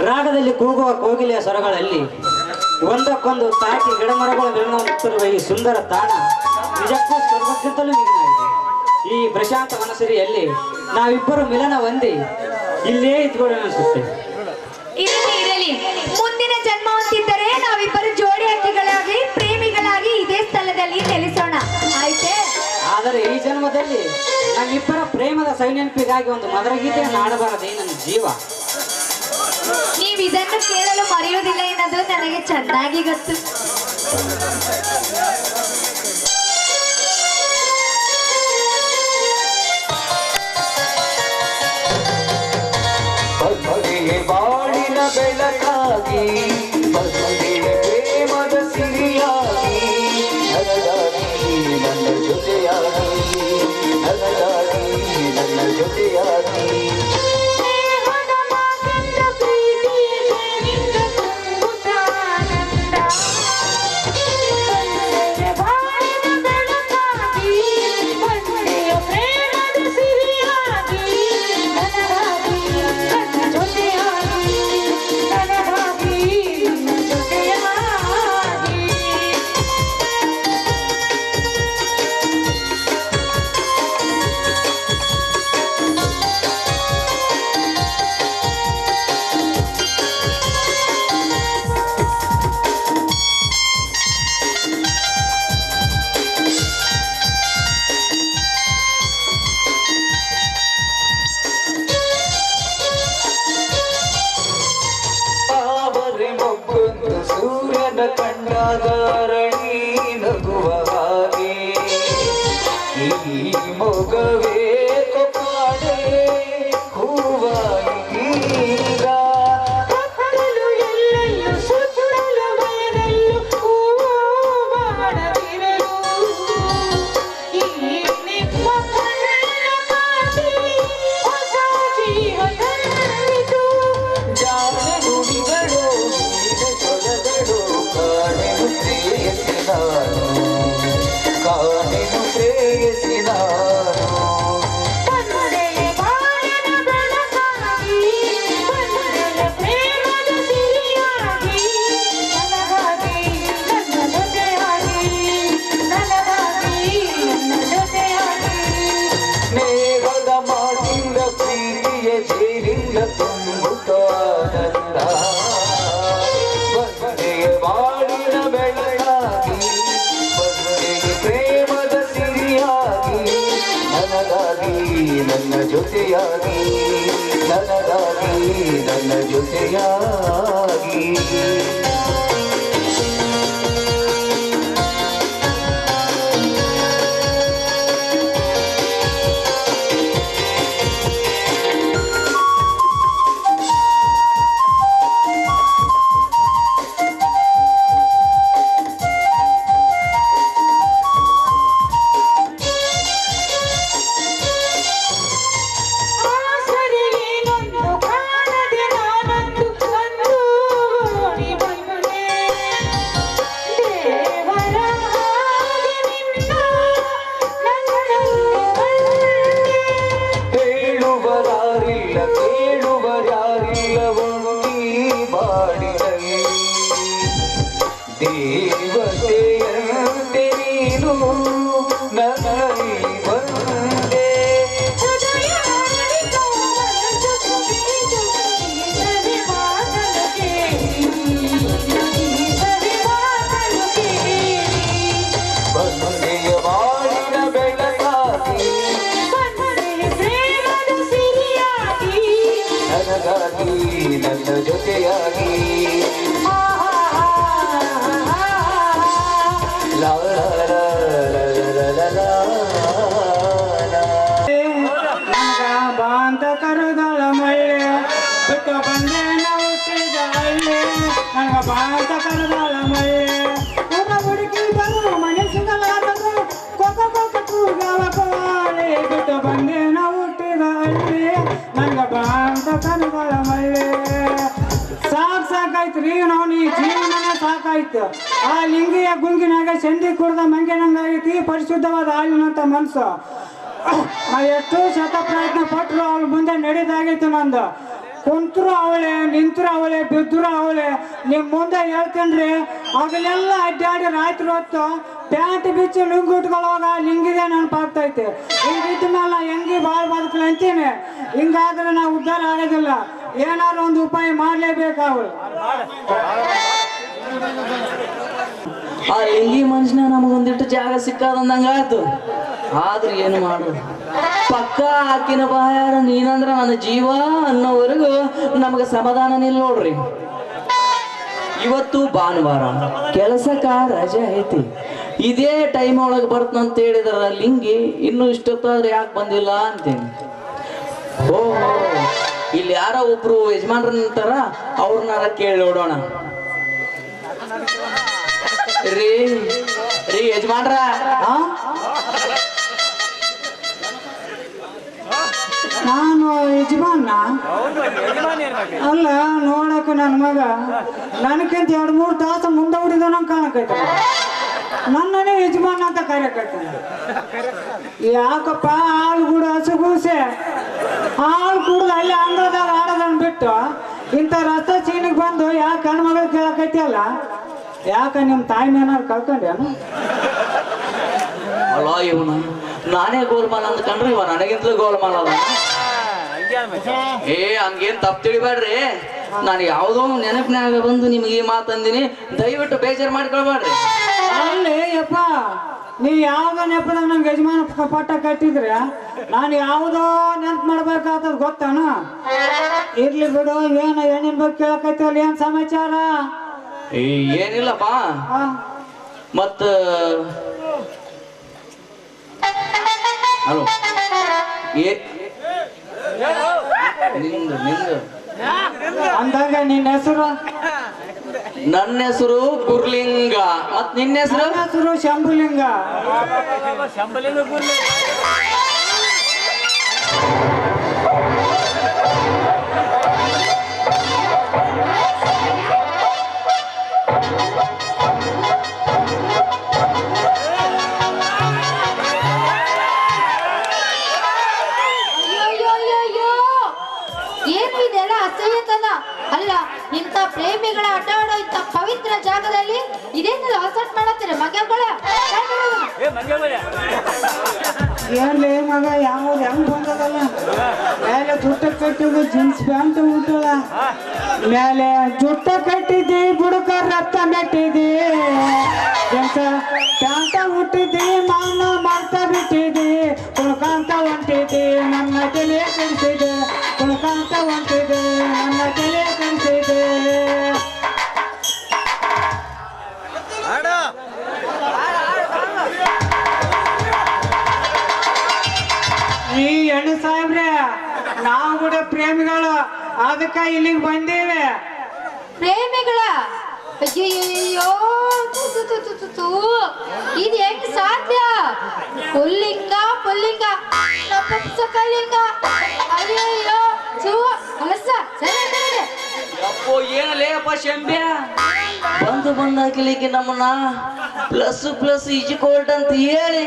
ರಾಗದಲ್ಲಿ ಕೂಗುವ ಕೋಗಿಲೆಯ ಸ್ವರಗಳಲ್ಲಿ ಒಂದಕ್ಕೊಂದು ತಾಕಿ ಗಿಡಮರಗಳ ಬೆಳೆಯುತ್ತಿರುವ ಈ ಸುಂದರ ತಾಣ ನಿಜಕ್ಕೂ ಸ್ವರ್ಗಕ್ಕಿಂತಲೂ ಮಿಗಿಲಾಗಿದೆ. ಈ ಪ್ರಶಾಂತ ಮನಸ್ಸಿರಿಯಲ್ಲಿ ನಾವಿಬ್ಬರು ಮಿಲನ ಹೊಂದಿ ಇಲ್ಲೇ ಇದ್ಕೊಳ್ಳೋಣ ಅನಿಸುತ್ತೆ. ಇರಲಿ ಇರಲಿ, ಮುಂದಿನ ಜನ್ಮ ಹೊಂದಿದ್ದರೆ ನಾವಿಬ್ಬರು ಜೋಡಿ ಹಕ್ಕಿಗಳಾಗಿ ಪ್ರೇಮಿಗಳಾಗಿ ಇದೇ ಸ್ಥಳದಲ್ಲಿ ನೆಲೆಸೋಣ, ಆಯ್ತೇ? ಆದರೆ ಈ ಜನ್ಮದಲ್ಲಿ ನಮ್ಮಿಬ್ಬರ ಪ್ರೇಮದ ಸವಿನೆನಪಿಗಾಗಿ ಒಂದು ಮಧುರ ಗೀತೆಯನ್ನು ಆಡಬಾರದೇ ನನ್ನ ಜೀವ? ನೀವು ಇದನ್ನು ಕೇಳಲು ಮರೆಯುವುದಿಲ್ಲ ಎನ್ನೋದು ನನಗೆ ಚೆನ್ನಾಗಿ ಗೊತ್ತು. ಮದುವೆಗೆ ಬಾಳಿನ ಬೆಳಕಾಗಿ, ಮದುವೆಗೆ ಪ್ರೇಮದ ಸಿರಿಯಾಗಿ, ನನಗಾಗಿ ನನ್ನ ಜೊತೆಯಾಗಿ, ನನಗಾಗಿ ನನ್ನ ಜೊತೆಯಾಗಿ. ಸೂರ್ಯನ ಕಂಡಾಗ ಅರಳಿ ನಗುವ ಹಾಗೆ ಈ ಮೊಗವೇ ಕೊಪ್ಪಾಡೆ ಹೂವಾಗಿ ಈಗ ಎಲ್ಲೆಲ್ಲೂ ಸುತ್ತಲೂ ಬಯಲಲ್ಲೂ ಹೂವು ಮಾಡದಿರಲು ಈ ನಿಮ್ಮ ಕಣ್ಣಿನ ಕಾಂತಿ ಹೊಸ ಜೀವ ತಂದಿತು. ಜಾಣ ನುಡಿಗಳು ಕಾಣೆನು ಪ್ರೇಯಸಿ ನಾನು, ಕಾಣೆನು ಪ್ರೇಯಸಿ ನಾನು. ಬಂದೆಯ ಬಾಳಿನ ಬೆಳಕಾಗಿ, ಬಂದೆಯ ಪ್ರೇಮದ ಸಿರಿಯಾಗಿ, ನನಗಾಗಿ ನನ್ನ ಜೊತೆಯಾಗಿ, ನನಗಾಗಿ ನನ್ನ ಜೊತೆಯಾಗಿ. ಮೇಘದ ಮಾತಿಂದ ಪ್ರೀತಿಯ ಜೇರಿಂದ ತುಂಬುತ್ತಾನಂದ. ಬಂದೆಯ ಬಾಳಿನ ಬೆಳಕಾಗಿ, ಬಂದೆಯ ಪ್ರೇಮದ ಸಿರಿಯಾಗಿ, ನನಗಾಗಿ ನನ್ನ ಜೊತೆಯಾಗಿ, ನನಗಾಗಿ ನನ್ನ ಜೊತೆಯಾಗಿ. ಆಸರೆ ಏನೊಂದು ಕಾಣದೆ ನಾನಂದು ಅಂದು ಓಡಿ ಇಲ್ಲ ಕೇಳುವರಾರಿಲ್ಲವೋ ಈ ಬಾಳಿನಲ್ಲಿ ದೇವತೆಯಂತೆ ನೀನು ನನ್ನಲ್ಲಿ ಬಂದೆ ಬಂದೆಯ ಬಾಳಿನ ಬೆಳಕಾಗಿ ನನಗಾಗಿ ನನ್ನ ಜೊತೆಯಾಗಿ ಲಾ ಲಾ ಲಾ ಲಾ ಲಾ ಲಾ ಲಾ ಲಾ. ಬಾಂತ ಕರುಗಳ ಮಳ್ಳೆ ಬಿಟ್ಟು ಬಂದೆ ಹುಟ್ಟಿದ ಹಳ್ಳಿ ನನಗ ಬಾಂತ ಕರುಗಳ ಮಳ್ಳೆ ಹುಡುಕಿದರು ಮನೆ ಸಿಗಲಾರದು ಕೊಕ್ಕ ಕೊಕ್ಕ ಕೂಗವ ಕೋಳಿ ಬಿಟ್ಟು ಬಂದೆ ಹುಟ್ಟಿದ ಹಳ್ಳಿ ನನಗ ಬಾಂತ ಕರುಗಳ ಮಳ್ಳೆ ಸಾಕಾಯ್ತ್ರಿ ನಾವು ನೀ ಜೀವನನ ಸಾಕಾಯ್ತು ಆ ಲಿಂಗಿಯ ಗುಂಗಿನಾಗ ಚಂದಿ ಕುಡ್ದ ಮಂಗಿನಂಗಾಗೈತಿ ಪರಿಶುದ್ಧವಾದ ಹಾಲಿನಂತ ಮನಸ್ಸು ಎಷ್ಟು ಶತ ಪ್ರಯತ್ನ ಪಟ್ಟರು ಅವಳ ಮುಂದೆ ನಡೆದಾಗೈತು ನಂದು ಕುಂತರು ಅವಳೆ ನಿಂತರು ಅವಳೆ ಬಿದ್ದರು ಅವಳೆ ನಿಮ್ಮ ಮುಂದೆ ಹೇಳ್ತೇನ್ರಿ ಅವಾಗಲೆಲ್ಲ ಅಡ್ಡಾಡಿ ರಾತ್ರಿ ಹೊತ್ತು ಪ್ಯಾಂಟ್ ಬಿಚ್ಚಿ ಲುಂಗಿ ಉಟ್ಕೊಳ್ಳುವಾಗ ಲಿಂಗಿದೆ ನೆನಪಾಗ್ತೈತೆ ಹಿಂಗಿದ್ದ ಮೇಲೆ ಹೆಂಗಿ ಭಾಳ ಬದುಕಲಿ ಅಂತೀನಿ ಹಿಂಗಾದ್ರೆ ನಾವು ಉದ್ಧಾರ ಆಗೋದಿಲ್ಲ ಏನಾದ್ರು ಒಂದು ಉಪಾಯ ಮಾಡಲೇಬೇಕು ಅವಳು ಆ ಲಿಂಗಿ ಮನುಷ್ಯನ ನಮಗೊಂದಿಟ್ಟು ಜಾಗ ಸಿಕ್ಕಾದಂದಂಗಾಯ್ತು ಆದ್ರೂ ಏನು ಮಾಡು ಪಕ್ಕ ಹಾಕಿನ ಬಾಯಾರ ನೀನಂದ್ರ ನನ್ನ ಜೀವ ಅನ್ನೋವರೆಗೂ ನಮಗೆ ಸಮಾಧಾನ ನಿಲ್ಲ ನೋಡ್ರಿ ಇವತ್ತು ಭಾನುವಾರ ಕೆಲಸಕ್ಕ ರಜೆ ಐತಿ ಇದೇ ಟೈಮ್ ಒಳಗೆ ಬರ್ತಂತ ಹೇಳಿದ್ರ ಲಿಂಗಿ ಇನ್ನು ಇಷ್ಟೊತ್ತಾದ್ರೆ ಯಾಕೆ ಬಂದಿಲ್ಲ ಅಂತೀನಿ ಓಹೋ ಇಲ್ಲಿ ಯಾರೋ ಒಬ್ರು ಯಜಮಾನ್ರ ನಿಂತಾರ ಅವ್ರನ್ನಾರ ಕೇಳಿ ನೋಡೋಣ ರೀ ರೀ ಯಜಮಾನ್ರ ನಾನು ಯಜಮಾನ ಅಲ್ಲ ನೋಡಕ ನನ್ನ ಮಗ ನನಗಿಂತ 2-3 ತಾಸು ಮುಂದೆ ಹೊಡಿದ ನಂಗೆ ಕಾಣಕೈತ ನನ್ನನೇ ಯಜಮಾನ ಅಂತ ಕರೆಯಕೈತಾನೆ ಯಾಕಪ್ಪ ಹಾಲು ಕೂಡ ಹಸುಗೂಸೆ ಹಾಲು ಕುಡ್ದು ಅಲ್ಲಿ ಅಂಗಳದಾಗ ಆಡೋದನ್ನ ಬಿಟ್ಟು ಇಂಥ ರಸ್ತೆ ಚೀನಿಗೆ ಬಂದು ಯಾಕೆ ಹೆಣ್ಣು ಮಗಳು ಕೇಳಕೈತಿಯಲ್ಲ ಯಾಕ ನಿಮ್ಮ ತಾಯಿ ಏನಾದ್ರು ಕಳ್ಕೊಂಡ್ಯಾನು ಅಲ್ಲ ಇವನು ನಾನೇ ಗೋಲ್ಮಾಲ್ ಅಂದ್ಕೊಂಡ್ರೆ ಇವ ನನಗಿಂತಲೂ ಗೋಲ್ಮಾಲ್ ಅದ ಏ ಹಂಗೇನ್ ತಪ್ಪು ತಿಳಿಬೇಡ್ರಿ ನಾನು ಯಾವುದೋ ನೆನಪಿನಾಗ ಬಂದು ನಿಮ್ಗೆ ಈ ಮಾತಂದಿನಿ ದಯವಿಟ್ಟು ಬೇಜಾರು ಮಾಡ್ಕೊಳ್ಬೇಡ್ರಿ ಅಲ್ಲಿ ಯಪ್ಪ ನೀವು ಯಾವುದೋ ನೆಪದಾಗ ನಂಗೆ ಯಜಮಾನ ಪಟ್ಟ ಕಟ್ಟಿದ್ರೆ ನಾನು ಯಾವುದೋ ನೆನಪು ಮಾಡ್ಬೇಕಾಗ್ತದ ಗೊತ್ತಾನ ಇರ್ಲಿ ಬಿಡು ಏನು ಏನೇನ್ ಬಗ್ಗೆ ಕೇಳಕೈತಲ್ಲ ಏನ್ ಸಮಾಚಾರ ಏನಿಲ್ಲಪ್ಪ ಮತ್ತ ಹಲೋ ನಿಂದು ನಿಂದು ಅಂದಾಗ ನಿನ್ನ ಹೆಸರು ನನ್ನ ಹೆಸರು ಗುರ್ಲಿಂಗ ಮತ್ ನಿನ್ನ ಹೆಸರು ನನ್ನ ಹೆಸರು ಶಂಭುಲಿಂಗ ಏನು ಇದೆಲ್ಲ ಅಸಹ್ಯತನ ಅಲ್ಲ ಇಂಥ ಪ್ರೇಮಿಗಳ ಆಟ ಆಡೋ ಇಂಥ ಪವಿತ್ರ ಜಾಗದಲ್ಲಿ ಇದೇನಿಲ್ಲ ಅಸಟ್ ಮಾಡತ್ತೀರ ಮಗಗಳ ಏನ್ಲೇ ಮಗ ಯಾವ್ದು ಹೆಂಗ್ ಬಂದದಲ್ಲ ಮೇಲೆ ಜುಟ್ಟ ಕಟ್ಟಿದ್ದು ಜೀನ್ಸ್ ಪ್ಯಾಂಟ್ ಉಂಟಲ್ಲ ಮೇಲೆ ಜುಟ್ಟ ಕಟ್ಟಿದ್ದಿ ಬುಡಕ ರಕ್ತ ಮೆಟ್ಟಿದ್ದಿ ಪ್ಯಾಂಟ ಹುಟ್ಟಿದ್ದಿ ಮಾನ ಮಾಡ್ತಾ ಬಿಟ್ಟಿದ್ದಿ ಕುಳ್ಕಾಂತ ಹೊಂಟಿದ್ದಿ ನನ್ನ ತಲೆ ಕೆಡಿಸಿದೆ ಕುಳ್ಕಾಂತ ಹೊಂಟಿದ್ದೆ ನನ್ನ ತಲೆ ಕೆಡಿಸಿದೆ ಈ ಹೆಣ್ಣು ಸಾಹೇಬ್ರೆ ನಾವು ಕೂಡ ಪ್ರೇಮಿಗಳು ಅದಕ್ಕ ಇಲ್ಲಿಗೆ ಬಂದೇವೆ ಪ್ರೇಮಿಗಳ ಅಯ್ಯೋ ಇದು ಹೆಂಗ್ ಸಾಧ್ಯ ಪುಲ್ಲಿಂಗ ಪುಲ್ಲಿಂಗ ನಪುಂಸಕಲಿಂಗ ಅಯ್ಯಯ್ಯೋ ಚೂ ಅಲಸ ಸರಿ ಅಪ್ಪೋ ಏನಲೇಪ್ಪ ಶಂಬ್ಯ ಬಂದು ಬಂದಾಕಲಿಕ್ಕೆ ನಮ್ಮನ್ನ ಪ್ಲಸ್ ಪ್ಲಸ್ ಈಜಿಕೋಲ್ಡ್ ಅಂತ ಹೇಳಿ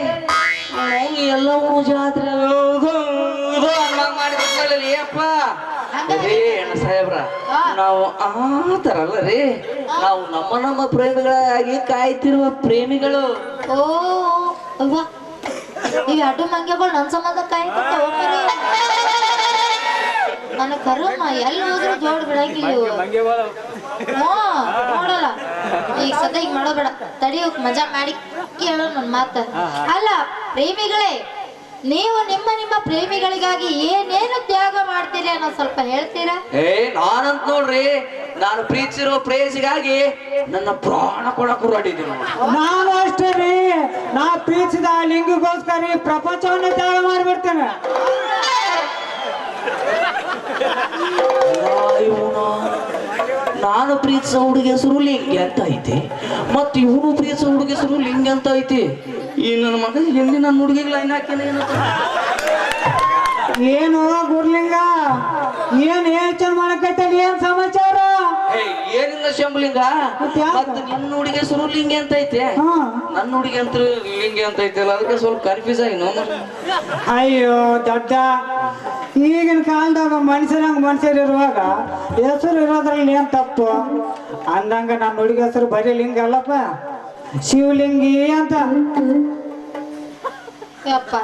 ಎಲ್ಲವೂ ಜಾತ್ರೆ ಮಾಡಿಬಿಟ್ಮೇಲೆ ಅಪ್ಪ ರೀ ಅಣ್ಣ ಸಾಹೇಬ್ರ ನಾವು ಆ ತರ ಅಲ್ಲ ರೀ, ನಾವು ನಮ್ಮ ಪ್ರೇಮಿಗಳಾಗಿ ಕಾಯ್ತಿರುವ ಪ್ರೇಮಿಗಳು. ಓ ಅವ್ವ, ಇವ್ ಅಡ್ಡು ಮಂಗ್ಯಗಳು ನನ್ ಸಂಬಂಧ ಕಾಯ್ತಿರ್ತಾವ ನನ್ನ ಕರ್ಮ. ಎಲ್ಲಿ ಹೋದ್ರು ಜೋಡ್ ಬಿಡಂಗಿಲ್ಲ ಇವು. ನೋಡಲ್ಲ ಈಗ ಸದ್ಯ ಈಗ ಮಾಡೋಬೇಡ, ತಡಿಯೋಕ್ ಮಜಾ ಮಾಡಿ ಕೇಳೋ ನನ್ ಮಾತ. ಅಲ್ಲ ಪ್ರೇಮಿಗಳೇ, ನೀವು ನಿಮ್ಮ ಪ್ರೇಮಿಗಳಿಗಾಗಿ ಏನೇನು ತ್ಯಾಗ ಮಾಡ್ತೀರಿ ಅನ್ನೋ ಸ್ವಲ್ಪ ಹೇಳ್ತೀರಾ? ನಾನಂತ ನೋಡ್ರಿ, ನಾನು ಪ್ರೀತಿಸಿರೋ ಪ್ರೇಯಸಿಗಾಗಿ ನನ್ನ ಪ್ರಾಣ ಕೊಡಕ್ಕೂ ರೆಡಿದ್ದೀನಿ. ನಾನು ಅಷ್ಟೇ ರೀ, ನಾ ಪ್ರೀತಿಸಿದ ಆ ಲಿಂಗಿಗೋಸ್ಕರ ಈ ಪ್ರಪಂಚವನ್ನೇ ತ್ಯಾಗ ಮಾಡಿಬಿಡ್ತೇನೆ. ನಾನು ಪ್ರೀತಿಸೋ ಹುಡುಗಿ ಹೆಸರು ಲಿಂಗಿ ಅಂತ ಐತಿ, ಮತ್ ಇವನು ಪ್ರೀತಿಸೋ ಹುಡುಗಿ ಹೆಸರು ಲಿಂಗಿ ಅಂತ ಐತಿ. ಈ ನನ್ನ ಮಗ ಎಲ್ಲಿ ನನ್ನ ಹುಡುಗಿಗೆ ಲೈನ್ ಹಾಕ್ಯಾನ ಏನು ಗುರ್ಲಿಂಗ, ಏನ್ ಯೋಚನೆ ಮಾಡಕೈತಲ್ಲ, ಏನ್ ಸಮಾಚಾರ? ಏನಿಲ್ಲ ಶಂಭುಲಿಂಗ, ಮತ್ ನಿನ್ನ ಹುಡುಗಿ ಹೆಸರು ಲಿಂಗಿ ಅಂತ ಐತೆ, ನನ್ನ ಹುಡುಗಿ ಅಂತ ಲಿಂಗಿ ಅಂತ ಐತಲ್ಲ, ಅದಕ್ಕೆ ಸ್ವಲ್ಪ ಕನ್ಫ್ಯೂಸ್ ಆಗಿ. ಅಯ್ಯೋ ದೊಡ್ಡ, ಈಗಿನ ಕಾಲದಾಗ ಮನುಷ್ಯರು ಇರುವಾಗ ಹೆಸರು ಇರೋದ್ರಲ್ಲಿ ಏನ್ ತಪ್ಪು? ಅಂದಂಗ ನನ್ನ ಹುಡುಗಿ ಹೆಸರು ಬರೀ ಲಿಂಗ ಅಲ್ಲಪ್ಪ, ಶಿವಲಿಂಗಿ ಅಂತ. ಯಪ್ಪ,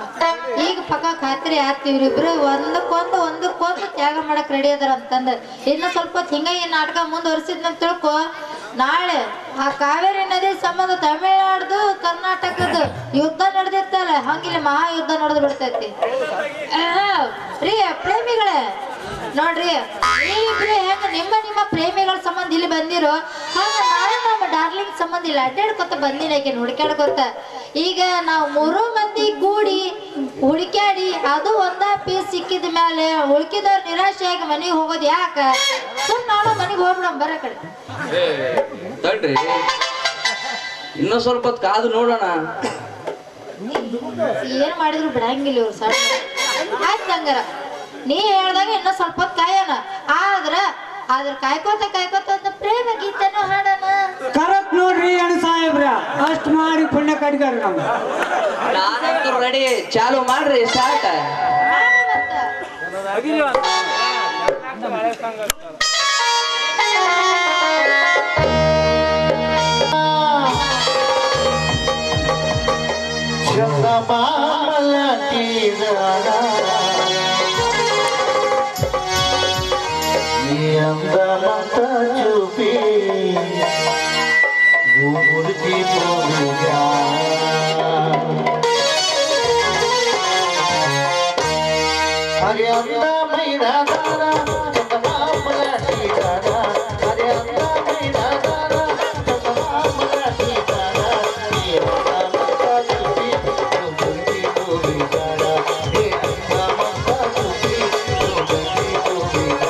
ಈಗ ಪಕ್ಕ ಖಾತ್ರಿ ಆಯ್ತು ಇವ್ರಿಬ್ರು ಒಂದಕ್ಕೊಂದು ತ್ಯಾಗ ಮಾಡಕ್ ರೆಡಿ ಅದಾರ ಅಂತಂದ. ಇನ್ನು ಸ್ವಲ್ಪ ಹೊತ್ತು ಹಿಂಗ ಈ ನಾಟಕ ಮುಂದುವರ್ಸಿದ್ನಂತ ತಿಳ್ಕೊ, ನಾಳೆ ಆ ಕಾವೇರಿ ನದಿ ಸಂಬಂಧ ತಮಿಳ್ನಾಡ್ದು ಕರ್ನಾಟಕದ ಯುದ್ಧ ನಡೆದಿತ್ತಲ್ಲ, ಹಂಗಿಲ್ಲ ಮಹಾಯುದ್ಧ ನಡೆದು ಬಿಡ್ತೈತಿ. ರೀ ಪ್ರೇಮಿಗಳೇ ನೋಡ್ರಿ, ನೀವಿಬ್ರು ಹೆಂಗ ನಿಮ್ಮ ಪ್ರೇಮಿಗಳ ಸಂಬಂಧ ಇಲ್ಲಿ ಬಂದಿರೋ, ಹಂಗ ನಾನು ನಮ್ಮ ಡಾರ್ಲಿಂಗ್ ಸಂಬಂಧ ಇಲ್ಲಿ ಅಡ್ಡಾಡ್ಕೊತ ಬಂದಿನ ಆಕೆ ಹುಡುಕ್ಯಾಡ್ಕೊತ. ಈಗ ನಾವು 3 ಮಂದಿ ಕೂಡಿ ಹುಡುಕ್ಯಾಡಿ ಅದು ಒಂದ ಪೀಸ್ ಸಿಕ್ಕಿದ ಮೇಲೆ ಉಳ್ಕಿದವ್ರು ನಿರಾಶೆಯಾಗಿ ಮನೆಗೆ ಹೋಗೋದು ಯಾಕ? ಸುಮ್ ನಾವು ಮನೆಗೆ ಹೋಗ್ಬಿಡಮ್ ಬರ ಕಡೆ. ತಡ್ರಿ, ಇನ್ನೂ ಸ್ವಲ್ಪ ಹೊತ್ತು ಕಾದು ನೋಡೋಣ. ಏನ್ ಮಾಡಿದ್ರು ಬಿಡಂಗಿಲ್ಲ ಇವ್ರು ಸಣ್ಣ. ಆಯ್ತು ಹಂಗಾರ, ನೀ ಹೇಳ್ದಾಗ ಇನ್ನೂ ಸ್ವಲ್ಪ ಹೊತ್ತು ಕಾಯೋಣ. ಆದ್ರ ಕಾಯ್ಕೋತ ಅಂತ ಪ್ರೇಮ ಗೀತನೂ ಹಾಡೋಣ. ಕರೆಕ್ಟ್ ನೋಡ್ರಿ ಅಣ್ಣ ಸಾಹೇಬ್ರ, ಅಷ್ಟ್ ಮಾಡಿ ಪುಣ್ಯ ಕಟ್ಗಾರ ನಮ್ಗೆ. ನಾನಂತೂ ರೆಡಿ, ಚಾಲು ಮಾಡ್ರಿ ಸ್ಟಾರ್ಟ್. అందమంత చూపి ఊరికి పోగా అది అందమైన దానా చందమామల సీతానా, అది అందమైన దానా చందమామల సీతానా, ఈ అందమంత చూపి ఊరికి పోగా, ఈ అందమంత చూపి ఊరికి పోగా.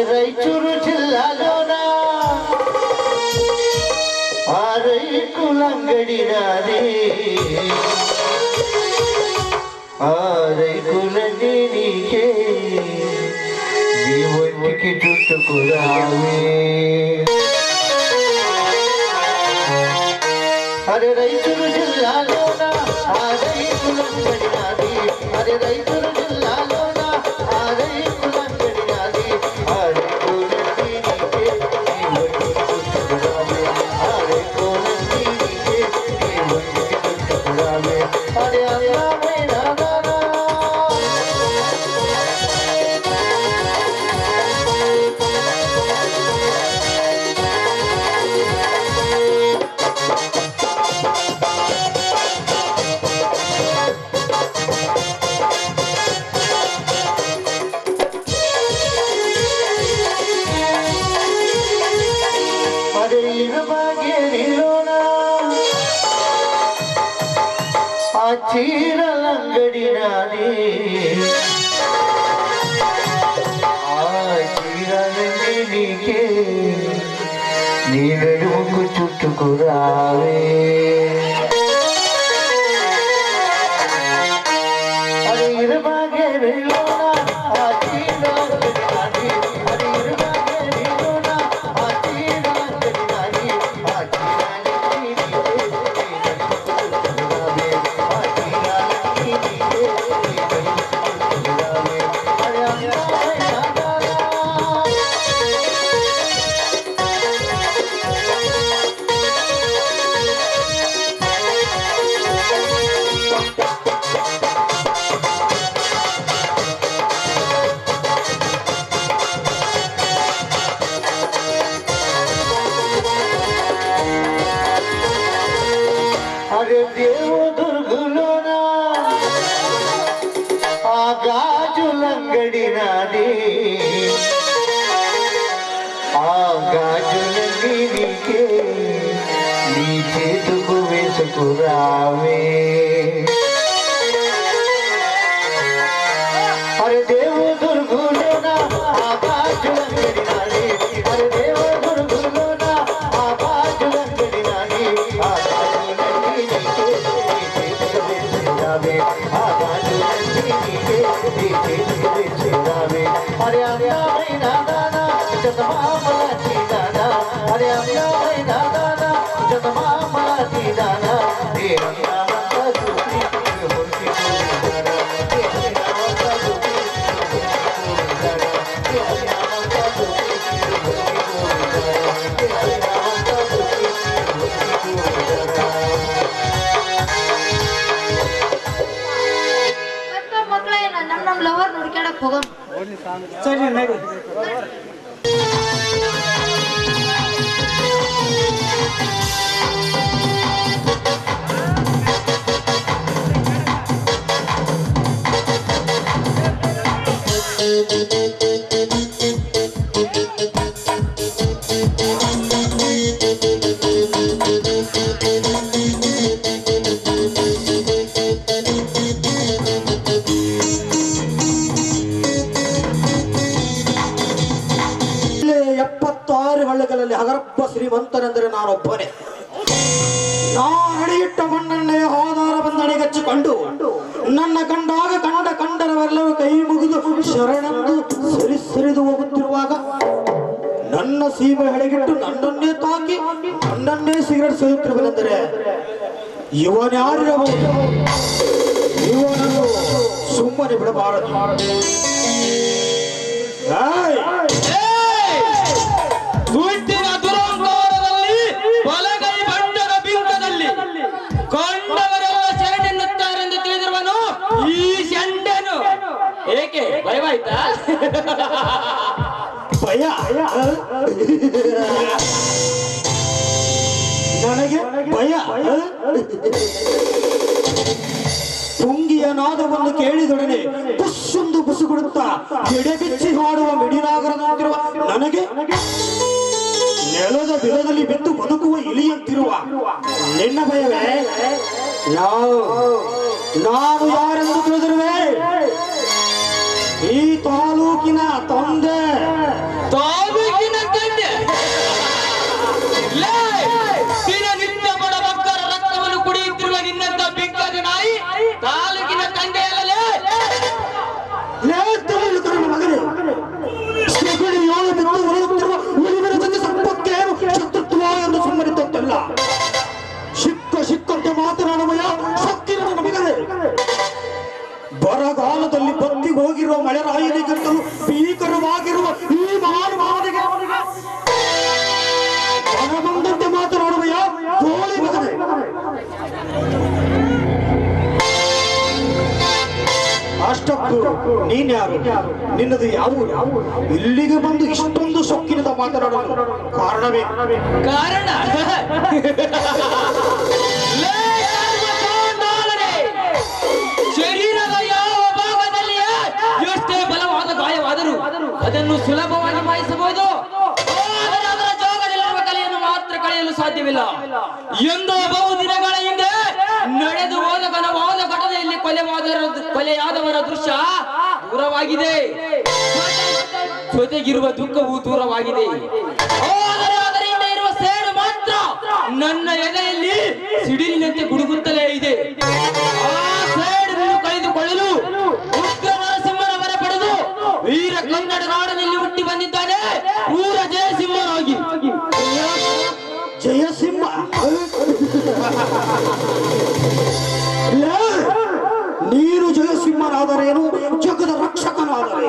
రాయచూరు జిల్లాలోనా రైకులంగడి నాది, రైకులన్నీ నీకే, నీ ఒంటికి చుట్టుకురావే. రైచూరు జిల్లాలోనా రైకులంగడి నాది, రైచూరు జిల్లాలోనా రైకులంగడి నాది, రైకులన్నీ నీకే, నీ ఒంటికి చుట్టుకురావే. అరే అందమైన దానా చీరలంగడి నాది, చీరలండి నీకే, నీ వెలుగు చుట్టుకురావే అది ఇరుబాగే వెళ్ళోనా ఆ తీరా గడినాది అది ఇరుబాగే వెళ్ళోనా ఆ తీరా గడినాది ఆ తీరా అరే దేవు దుర్గులోనా ఆ గాజులంగడి నాది ఆ గాజులన్నీ నీకే నీ చేతుకు వేసుకురావే అరే దేవు దుర్గులోనా ఆ గాజులంగడి నాది అరే దేవు దుర్గులోనా ఆ గాజులంగడి నాది ఆ అరే అందమైన దానా చందమామల తీదానా అరే అందమైన దానా చందమామల తీదానా ಮಕ್ಕಳೇ ನಮ್ಮ ಲವರ್ ನೋಡ್ಕೊಳಕ್ ಹೋಗೋಣ. ಸರಿ ನಡಿ. ಹಗರಪ್ಪ ಶ್ರೀಮಂತನೆಂದರೆ ನಾನೊಬ್ಬನೇ. ನಾನಡಿಯಿಟ್ಟ ಮಣ್ಣನ್ನೇ ಆಧಾರ ಬಂದಡಿಗಚ್ಚಿಕೊಂಡು ನನ್ನ ಕಂಡಾಗ ಕಂಡರವೆಲ್ಲರೂ ಕೈ ಮುಗಿದು ಶರಣನ್ನು ಸರಿದು ಹೋಗುತ್ತಿರುವಾಗ ನನ್ನ ಸೀಮೆ ಹೆಡೆಗಿಟ್ಟು ನನ್ನನ್ನೇ ತಾಕಿ ನನ್ನನ್ನೇ ಸಿಗರೇಟ್ ಸೇರುತ್ತಿರುವನೆಂದರೆ ಇವನ್ಯಾರಿರಬಹುದು? ಇವನನ್ನು ಸುಮ್ಮನೆ ಬಿಡಬಾರದು. ದುಡ್ಡಿನ ದುರಂಕಾರದಲ್ಲಿ ಬಲಗೈ ಬಂಡದ ಬಿಂಕದಲ್ಲಿ ಕೊಂಡವರೆಲ್ಲ ಶರಣೆನ್ನುತ್ತಾರೆಂದು ತಿಳಿದಿರುವನು ಈ ಶಂಡನು. ಏಕೆ ಭಯವಾಯ್ತಾ? ಭಯ ನನಗೆ ಭಯ. ಪುಂಗಿಯ ನಾದವನ್ನು ಕೇಳಿದೊಡನೆ ಪುಸ್ಸೊಂದು ಬುಸುಗುಡುತ್ತಾ ಎಡೆಬಿಚ್ಚಿ ಹಾಡುವ ಮಿಡಿನಾಗರದಂತಿರುವ ನನಗೆ ನೆಲದ ಬಿಲದಲ್ಲಿ ಬಿದ್ದು ಬದುಕುವ ಇಲಿಯಂತಿರುವ ನಿನ್ನ ಭಯವೇ? ನಾನು ಯಾರೆಂದು ತಿಳಿದಿರುವೆ? ಈ ತಾಲೂಕಿನ ತಂದೆ. ತಾಲೂಕಿನ ತಂದೆ ದಿನನಿತ್ಯ ಬಡ ಮಕ್ಕಳ ರಕ್ತವನ್ನು ಕುಡಿಯುತ್ತಿರುವ ನಿನ್ನಂತ ಬಿಕ್ಕದ ನಾಯಿ ತಾಲೂಕಿನ ತಂದೆ ಅಲ್ಲಲೇ? ಮಗನೇ, ಸೆಗಣಿ ಯಾಳು ಬಿದ್ದು ಹೊರಡುತ್ತಿರುವ ಉಳಿವಿನ ಜೊತೆ ಸಂಪತ್ತೇನು ಶತ್ರುತ್ವ ಎಂದು ಸುಮ್ಮನಿದ್ದಂತಲ್ಲ. ಸಿಕ್ಕಂತೆ ಮಾತನಾಡುವ ಸತ್ತಿನ ನನ್ನ ಮಗನೇ. ಬರಗಾಲದಲ್ಲಿ ಬತ್ತಿ ಹೋಗಿರುವ ಮಳೆರಾಯನಿಗಿಂತಲೂ ಭೀಕರವಾಗಿರುವ ಈ ಮಾನವನಿಗೆ ಮನಬಂದಂತೆ ಮಾತನಾಡುವ ಗೋಳಿ ಮಗನೇ. ಅಷ್ಟಕ್ಕೂ ನೀನ್ಯಾರು? ನಿನ್ನದು ಯಾವ? ಇಲ್ಲಿಗೆ ಬಂದು ಇಷ್ಟೊಂದು ಸೊಕ್ಕಿನಿಂದ ಮಾತನಾಡಲು ಕಾರಣವೇ? ಕಾರಣ ಶರೀರದ ಯಾವ ಭಾಗದಲ್ಲಿ ಎಷ್ಟೇ ಬಲವಾದ ಗಾಯವಾದರೂ ಅದನ್ನು ಸುಲಭವಾಗಿ ಮಾಯಿಸಬಹುದು. ಆದರೆ ಅದರ ಜಾಗದಲ್ಲಿರುವ ಕಲೆಯನ್ನು ಮಾತ್ರ ಕಳೆಯಲು ಸಾಧ್ಯವಿಲ್ಲ ಎಂದು ಬಹು ದಿನಗಳ ಹಿಂದೆ ನಡೆದು ಹೋದ ಘನವಾದ ಘಟನೆಯಲ್ಲಿ ಕೊಲೆಯಾದವರ ದೃಶ್ಯ ದೂರವಾಗಿದೆ, ಜೊತೆಗಿರುವ ದುಃಖವು ದೂರವಾಗಿದೆ. ಆದರೆ ಅದರಿಂದ ಇರುವ ನನ್ನ ಎದೆಯಲ್ಲಿ ಸಿಡಿಲಿನಂತೆ ಗುಡುಗುತ್ತಲೇ ಇದೆ. ಆ ಸೇಡನ್ನು ಕಳೆದುಕೊಳ್ಳಲು ಉಗ್ರ ನರಸಿಂಹನ ಪಡೆದು ವೀರ ಕನ್ನಡ ನಾಡಿನಲ್ಲಿ ಹುಟ್ಟಿ ಬಂದಿದ್ದಾನೆ ಊರ ಜಯಸಿಂಹನಾಗಿ. ಜಯಸಿಂಹ ನೀನು ಜಯಸಿಂಹನಾದರೇನು, ಜಗದ ರಕ್ಷಕನಾದರೆ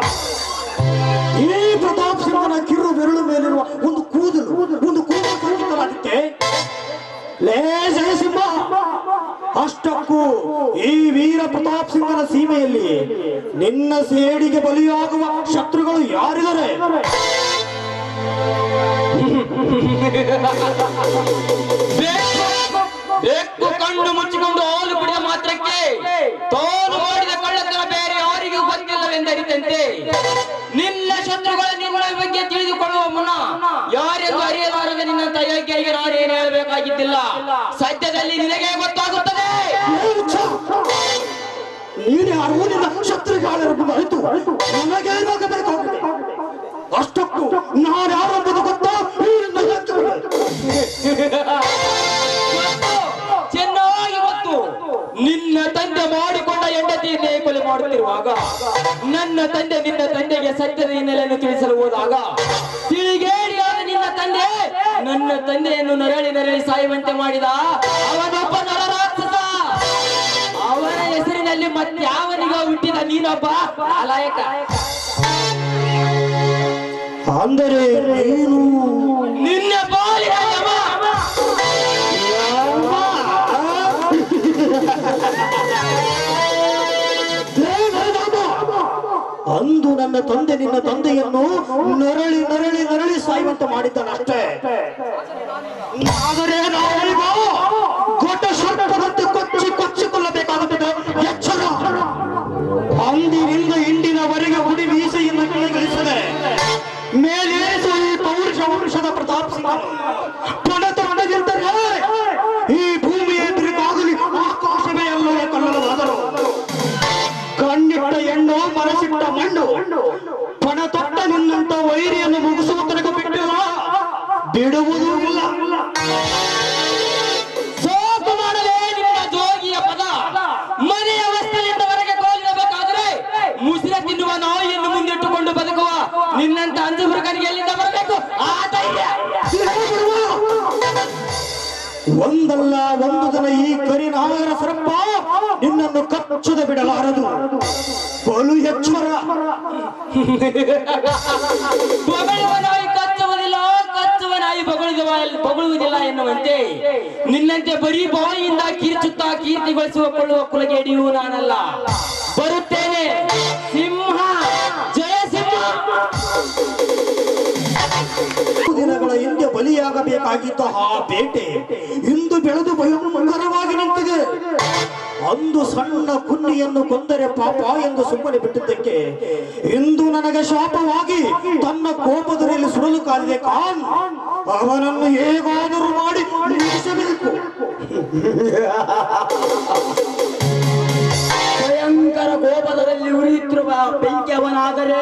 ಈ ಪ್ರತಾಪ್ ಸಿಂಹನ ಕಿರು ಬೆರಳು ಮೇಲಿರುವ ಒಂದು ಕೂದಲು ಸಂಚಿತವಾಗುತ್ತೆ. ಲೇ ಜಯಸಿಂಹ, ಅಷ್ಟಕ್ಕೂ ಈ ವೀರ ಪ್ರತಾಪ್ ಸಿಂಹನ ಸೀಮೆಯಲ್ಲಿ ನಿನ್ನ ಸೇಡಿಗೆ ಬಲಿಯಾಗುವ ಶತ್ರುಗಳು ಯಾರಿದ್ದಾರೆ? ಬೆಕ್ಕು ಕಣ್ಣು ಮುಚ್ಚಿಕೊಂಡು ಹಾಲು ಕುಡಿದ ಮಾತ್ರಕ್ಕೆ ತೋರು ಮಾಡಿದ ಕಳ್ಳತನ ಬೇರೆ ಯಾರಿಗೂ ಗೊತ್ತಿಲ್ಲವೆಂದರಿತಂತೆ ನಿನ್ನ ಶತ್ರುಗಳ ನಿನ್ನ ಬಗ್ಗೆ ತಿಳಿದುಕೊಳ್ಳುವ ಮುನ್ನ ಯಾರೆಂದು ಅರಿಯಲಾರದೆ ನಿನ್ನಂತ ಯೋಗ್ಯರಿಗೆ ನಾನೇನು ಹೇಳಬೇಕಾಗಿದ್ದಿಲ್ಲ. ಸದ್ಯದಲ್ಲಿ ನಿನಗೆ ಗೊತ್ತಾಗುತ್ತದೆ. ನೀನೇ ಅರುವುದಿಲ್ಲ ಶತ್ರುಗಾಳರನ್ನು ಅರಿತು ನನಗೇನಾಗಬೇಕಾಗಿದೆ. ಅಷ್ಟಕ್ಕೂ ನಾನು ಯಾರೆಂಬುದು ಗೊತ್ತಾ? ಚೆನ್ನಾಗಿ ಗೊತ್ತು. ನಿನ್ನ ತಂದೆ ಮಾಡಿಕೊಂಡ ಹೆಂಡತಿಯನ್ನೇ ಕೊಲೆ ಮಾಡುತ್ತಿರುವಾಗ ನನ್ನ ತಂದೆ ನಿನ್ನ ತಂದೆಗೆ ಸತ್ಯದ ಹಿನ್ನೆಲೆಯನ್ನು ತಿಳಿಸಲು ಹೋದಾಗ ತಿಳಿಗೇಡಿಯಾದ ನಿನ್ನ ತಂದೆ ನನ್ನ ತಂದೆಯನ್ನು ನರಳಿ ಸಾಯುವಂತೆ ಮಾಡಿದ ಅವನೊಬ್ಬ ನರರಾಕ್ಷಸ. ಅವನ ಹೆಸರಿನಲ್ಲಿ ಮತ್ಯಾವನಿಗ ಹುಟ್ಟಿದ ನೀನೊಬ್ಬ ನಾಲಾಯಕ. ಅಂದರೆ ನೀನು ನಿನ್ನ ಬಾಲಿನ ಯಮ. ಅಂದು ನನ್ನ ತಂದೆ ನಿನ್ನ ತಂದೆಯನ್ನು ನರಳಿ ಸಾಯುವಂತೆ ಮಾಡಿದ್ದಾನಷ್ಟೇ. ಆದರೆ ನಾವೀಗ ಗೊಡ್ಡ ಸರ್ಪದಂತೆ ಕೊಚ್ಚಿಕೊಳ್ಳಬೇಕಾಗುತ್ತದೆ. ಎಚ್ಚರ! ಅಂದಿನಿಂದ ಇಂದಿನವರೆಗೆ ಉಡಿ ಮೀಸೆಯನ್ನು ಕೆಳಗಿಳಿಸದೆ ಮೇಲೇರಿಸುವ ಈ ಪೌರುಷದ ಪ್ರತಾಪ್ ಸಿಂಹ ಪಣತೊಂಡಗಿದ್ದರೆ ಈ ಭೂಮಿಯ ಎದುರಿಗಾಗಲಿ ಆಕಾಶವೇ ಎಲ್ಲವೇ ಕಲ್ಲಲಾದರು. ಕಣ್ಣಿಟ್ಟ ಹೆಣ್ಣು ಮನಸ್ಸಿಟ್ಟ ಮಣ್ಣು ಪಣ ತೊಟ್ಟ ನಿನ್ನಂತ ವೈರಿಯನ್ನು ಮುಗಿಸುವ ತನಕ ಬಿಟ್ಟಿಲ್ಲ, ಬಿಡುವುದೂ ಇಲ್ಲ. ಸೋತು ಮಾಡಲೇ ನಿನ್ನ ಜೋಗಿಯ ಪದ. ಮನೆಯ ವಸ್ತುವಿನಿಂದ ಹೊರಗೆ ಕೋಲಿಡಬೇಕಾದ್ರೆ ಮುಸಿರ ತಿನ್ನುವ ನಾಯಿಯನ್ನು ಮುಂದಿಟ್ಟುಕೊಂಡು ಬದುಕುವ ನಿನ್ನಂತ ಅಂಜುಮೃಗನಿಗೆ ಎಲ್ಲಿಂದ ಬರಬೇಕು ಆ ಧೈರ್ಯ? ಒಂದಲ್ಲ ಒಂದು ದಿನ ಈ ಕರಿನಾಗರ ಸರ್ಪ ನಿನ್ನನ್ನು ಕಚ್ಚದ ಬಿಡಲಾರದು. ಬಲು ಎಚ್ಚರ! ಬೊಗಳುವ ನಾಯಿ ಕಚ್ಚುವುದಿಲ್ಲ, ಕಚ್ಚುವ ನಾಯಿ ಬೊಗಳುವುದಿಲ್ಲ ಎನ್ನುವಂತೆ ನಿನ್ನಂತೆ ಬರೀ ಬಾಯಿಯಿಂದ ಕಿರ್ಚುತ್ತಾ ಕೀರ್ತಿಗೊಳಿಸಿಕೊಳ್ಳುವ ಕುಲಗೇಡಿಯೂ ನಾನಲ್ಲ. ಬರುತ್ತೇನೆ ಸಿಂಹ, ಜಯಸಿಂಹ. ದಿನಗಳ ಹಿಂದೆ ಬಲಿಯಾಗಬೇಕಾಗಿದ್ದ ಆ ಬೇಟೆ ಇಂದು ಬೆಳೆದು ಭಯಂಕರವಾಗಿ ನಿಂತಿದೆ. ಅಂದು ಸಣ್ಣ ಕುನ್ನಿಯನ್ನು ಕೊಂದರೆ ಪಾಪ ಎಂದು ಸುಮ್ಮನೆ ಬಿಟ್ಟಿದ್ದಕ್ಕೆ ಇಂದು ನನಗೆ ಶಾಪವಾಗಿ ತನ್ನ ಕೋಪದಲ್ಲಿ ಸುಡಲು ಕಾಲಿದೆ ಖಾನ್. ಅವನನ್ನು ಹೇಗಾದರೂ ಮಾಡಿ ನಿಲ್ಲಿಸಬೇಕು. ಭಯಂಕರ ಕೋಪದಲ್ಲಿ ಉರಿಯುತ್ತಿರುವ ಬೆಂಕಿ ಅವನಾದರೆ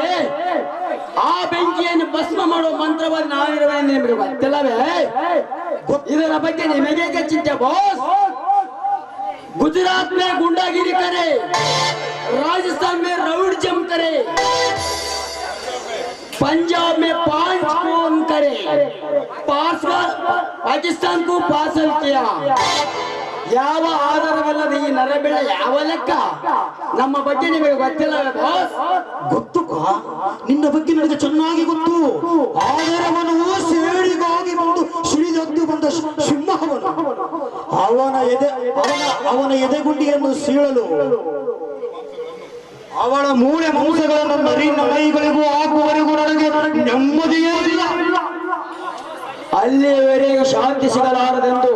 ಆ ಬೆಂಕಿಯನ್ನು ಭಸ್ಮ ಮಾಡುವ ಮಂತ್ರವನ್ನು ನಾವಿರುವೆಂದು ನಿಮಗೆ ಗೊತ್ತಿಲ್ಲವೇ? ಇದರ ಬಗ್ಗೆ ನಿಮಗೆ ಚಿಂತೆ ಬಾಸ್. गुजरात में गुंडागिरी करे, राजस्थान में रउडिज्म करे, पंजाब में पांच कौन करे, पाकिस्तान को पार्सल किया. ಯಾವ ಆಧಾರವಿಲ್ಲದ ಈ ನರಬೆಳೆ ಯಾವ ಲೆಕ್ಕ? ನಮ್ಮ ಬಗ್ಗೆ ನಿಮಗೆ ಗೊತ್ತಿಲ್ಲವೇ ಬಾಸ್? ಗೊತ್ತು ನಿನ್ನ ಬಗ್ಗೆ ನನಗೆ ಚೆನ್ನಾಗಿ ಗೊತ್ತು. ಆಧಾರವನು ಸೇಡಿಗಾಗಿ ಬಂದು ಸಿಡಿದದ್ದು ಬಂದ ಸಿಂಹವನು ಅವನ ಎದೆಗುಂಡಿಯನ್ನು ಸೀಳಲು ಅವಳ ಮೂಳೆ ಮಾಂಸಗಳನ್ನು ನರಿಗಳಿಗೂ ಹಾಕುವವರೆಗೂ ನನಗೆ ನೆಮ್ಮದಿಯೇ ಇಲ್ಲ. ಅಲ್ಲಿಯವರೆಗೆ ಶಾಂತಿ ಸಿಗಲಾರದೆಂದು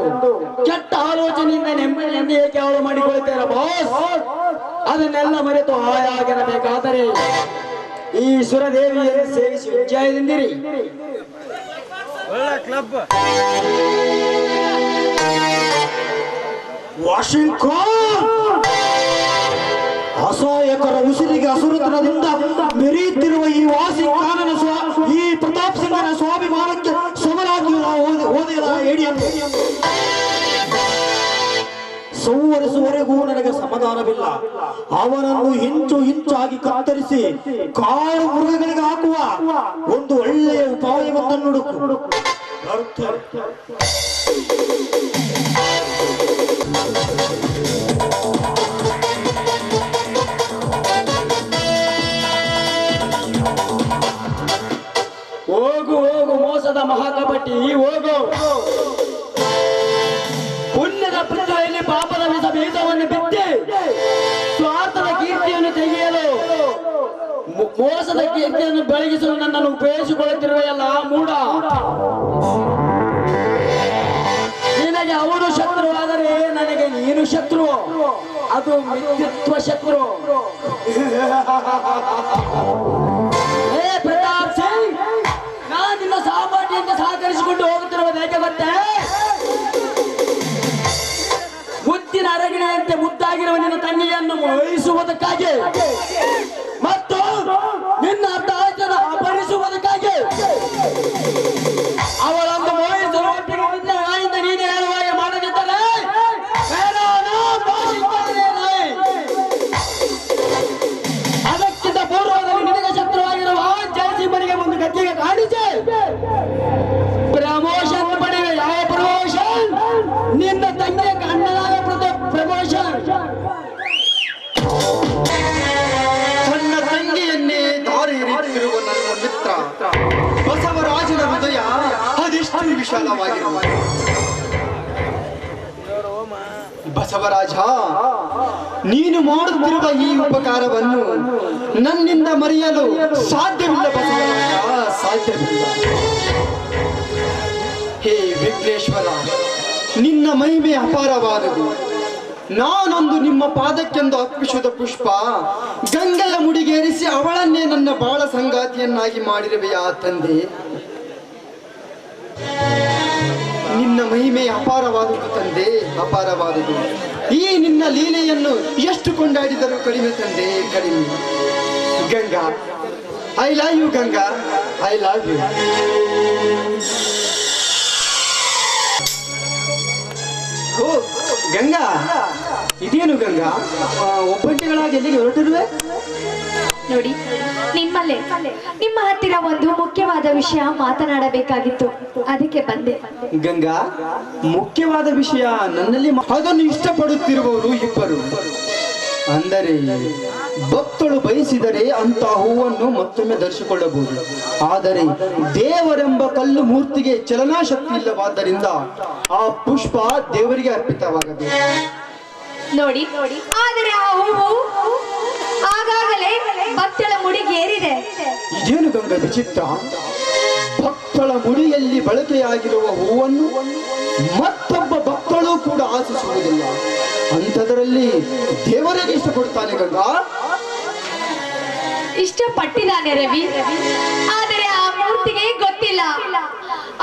ಕೆಟ್ಟ ಆಲೋಚನೆಯಿಂದ ನೆಮ್ಮದಿ ಏಕೆ ಅವಳು ಮಾಡಿಕೊಳ್ಳುತ್ತಾರೆ ಬಾಸ್? ಅದನ್ನೆಲ್ಲ ಮರೆತು ಹಾಯಾಗಿರಬೇಕಾದರೆ ಈ ಸುರದೇವಿಯನ್ನು ಸೇವಿಸಿ ವಿಜಯದಿಂದಿರಿ. ವಾಷಿಂಗ್ಟನ್ ಅಸಹಾಯಕರ ಉಸಿರಿಗೆ ಅಸುರತನದಿಂದ ಮೆರೆಯುತ್ತಿರುವ ಈ ವಾಷಿಂಗ್ಟನ್ನ ಈ ಪ್ರತಾಪ್ ಸಿಂಹನ ಸ್ವಾಭಿಮಾನಕ್ಕೆ ಸಮರಾಗಿಲ್ಲ. ಓದಿದ ಏಡಿಯನ್ನು ಸಂವರಿಸುವವರೆಗೂ ನನಗೆ ಸಮಾಧಾನವಿಲ್ಲ. ಅವನನ್ನು ಹಿಂಚಾಗಿ ಕತ್ತರಿಸಿ ಕಾಡು ಮೃಗಗಳಿಗೆ ಹಾಕುವ ಒಂದು ಒಳ್ಳೆಯ ಉಪಾಯವನ್ನು ಹುಡುಕು. ಹೋಗು ಹೋಗು ಮೋಸದ ಮಹಾಕಪಟಿ ಹೋಗು. ಪುಣ್ಯದ ಪೃಥ್ವಿಯಲ್ಲಿ ಪಾಪದ ಬೀಜವನ್ನು ಬಿತ್ತಿ ಸ್ವಾರ್ಥದ ಕೀರ್ತಿಯನ್ನು ತೆಗೆಯಲು ಮೋಸದ ಕೀರ್ತಿಯನ್ನು ಬೆಳಗಿಸಲು ನನ್ನನ್ನು ಉಪಯೋಗಿಸಿಕೊಳ್ಳುತ್ತಿರುವೆಯಲ್ಲ ಮೂಢ. ನಿನಗೆ ಅವನು ಶತ್ರು ಆದರೆ ನನಗೆ ನೀನು ಶತ್ರು. ಅದು ಮಿತ್ರತ್ವ ಶತ್ರು. ಪ್ರತಾಪ್ ಸಿಂಗ್, ನಾನು ನಿನ್ನ ಸಹಪಾಠಿಯಿಂದ ಸಹಕರಿಸಿಕೊಂಡು ಹೋಗುತ್ತಿರುವುದು ಹೇಗೆ ಗೊತ್ತೇ? ಮುದ್ದಿನ ಅರಗಿಣೆಯಂತೆ ಮುದ್ದಾಗಿರುವ ನಿನ್ನ ತಂಗಿಯನ್ನು ಮೋಹಿಸುವುದಕ್ಕಾಗಿ ಮತ್ತು ನಿನ್ನ ಅರ್ಧಾಂಗನ ಅಪಹರಿಸುವುದಕ್ಕಾಗಿ. ಅವಳನ್ನು ಮೋಹಿಸಲು ಒಟ್ಟಿಗೆ ನಿನ್ನ ನಾಯಿಂದ ನೀನು ಹೇಳುವ ಹಾಗೆ ಮಾಡದಿದ್ದರೆ ಅದಕ್ಕಿಂತ ಪೂರ್ವದಲ್ಲಿ ನಿನಗೆ ಶತ್ರುವಾಗಿರುವ ಜಯಸಿಂಹನಿಗೆ ಒಂದು ಗದ್ದಿಗೆ ಕಾಣಿಸಿ ಪ್ರಮೋಷನ್ ಪಡೆಯುವ. ಯಾವ ಪ್ರಮೋಷನ್? ನಿನ್ನ ತಂಗಿಯ ಅಣ್ಣನಾದ ಪ್ರಮೋಷನ್. ತನ್ನ ತಂಗಿಯನ್ನೇ ದಾರಿ ಎರೆಯುತ್ತಿರುವ ನನ್ನ ಮಿತ್ರ ಬಸವರಾಜನ ಹೃದಯ ಅದೆಷ್ಟು ವಿಶಾಲವಾಗಿರುವ. ಬಸವರಾಜ, ನೀನು ಮಾಡುತ್ತಿರುವ ಈ ಉಪಕಾರವನ್ನು ನನ್ನಿಂದ ಮರೆಯಲು ಸಾಧ್ಯವಿಲ್ಲ ಬಸವರಾಜ, ಸಾಧ್ಯವಿಲ್ಲ. ಹೇ ವಿಘ್ನೇಶ್ವರ, ನಿನ್ನ ಮಹಿಮೆ ಅಪಾರವಾದುದು. ನಾನೊಂದು ನಿಮ್ಮ ಪಾದಕ್ಕೆಂದು ಅರ್ಪಿಸಿದ ಪುಷ್ಪ ಗಂಗೆಯ ಮುಡಿಗೇರಿಸಿ ಅವಳನ್ನೇ ನನ್ನ ಬಾಳ ಸಂಗಾತಿಯನ್ನಾಗಿ ಮಾಡಿರುವೆಯಾ ತಂದೆ? ನಿನ್ನ ಮಹಿಮೆ ಅಪಾರವಾದುದು ತಂದೆ, ಅಪಾರವಾದುದು. ಈ ನಿನ್ನ ಲೀಲೆಯನ್ನು ಎಷ್ಟು ಕೊಂಡಾಡಿದರೂ ಕಡಿಮೆ ತಂದೆ, ಕಡಿಮೆ. Ganga, I love you Ganga, I love you. ಓ ಗಂಗಾ, ಇದೇನು ಗಂಗಾ ಒಬ್ಬಂಟಿಗಳಾಗಿ ಎಲ್ಲಿಗೆ ಹೊರಟಿರುವೆ? ನೋಡಿ, ನಿಮ್ಮಲ್ಲೇ ನಿಮ್ಮ ಹತ್ತಿರ ಒಂದು ಮುಖ್ಯವಾದ ವಿಷಯ ಮಾತನಾಡಬೇಕಾಗಿತ್ತು, ಅದಕ್ಕೆ ಬಂದೆ. ಗಂಗಾ, ಮುಖ್ಯವಾದ ವಿಷಯ ನನ್ನಲ್ಲಿ ಅದನ್ನು ಇಷ್ಟಪಡುತ್ತಿರುವವರು ಇಬ್ಬರು. ಅಂದರೆ ಭಕ್ತಳು ಬಯಸಿದರೆ ಅಂತ ಹೂವನ್ನು ಮತ್ತೊಮ್ಮೆ ಧರಿಸಿಕೊಳ್ಳಬಹುದು. ಆದರೆ ದೇವರೆಂಬ ಕಲ್ಲು ಮೂರ್ತಿಗೆ ಚಲನಾಶಕ್ತಿ ಇಲ್ಲವಾದ್ದರಿಂದ ಆ ಪುಷ್ಪ ದೇವರಿಗೆ ಅರ್ಪಿತವಾಗಬೇಕು. ನೋಡಿ, ಆದರೆ ಆ ಹೂವು ಆಗಾಗಲೇ ಭಕ್ತಳ ಮುಡಿಗೇರಿದೆ. ಇದೇನು ಗಂಗಾ ವಿಚಿತ್ರ? ಭಕ್ತಳ ಮುಡಿಯಲ್ಲಿ ಬಳಕೆಯಾಗಿರುವ ಹೂವನ್ನು ಮತ್ತೊಬ್ಬ ಭಕ್ತಳು ಕೂಡ ಆಶಿಸುವುದಿಲ್ಲ. ಅಂಥದರಲ್ಲಿ ದೇವರಿಗೆ ಇಷ್ಟಪಡುತ್ತಾನೆ ಗಂಗಾ? ಇಷ್ಟಪಟ್ಟಿದ್ದಾನೆ ರವಿ, ಆದರೆ ಆ ಮೂರ್ತಿಗೆ ಗೊತ್ತಿಲ್ಲ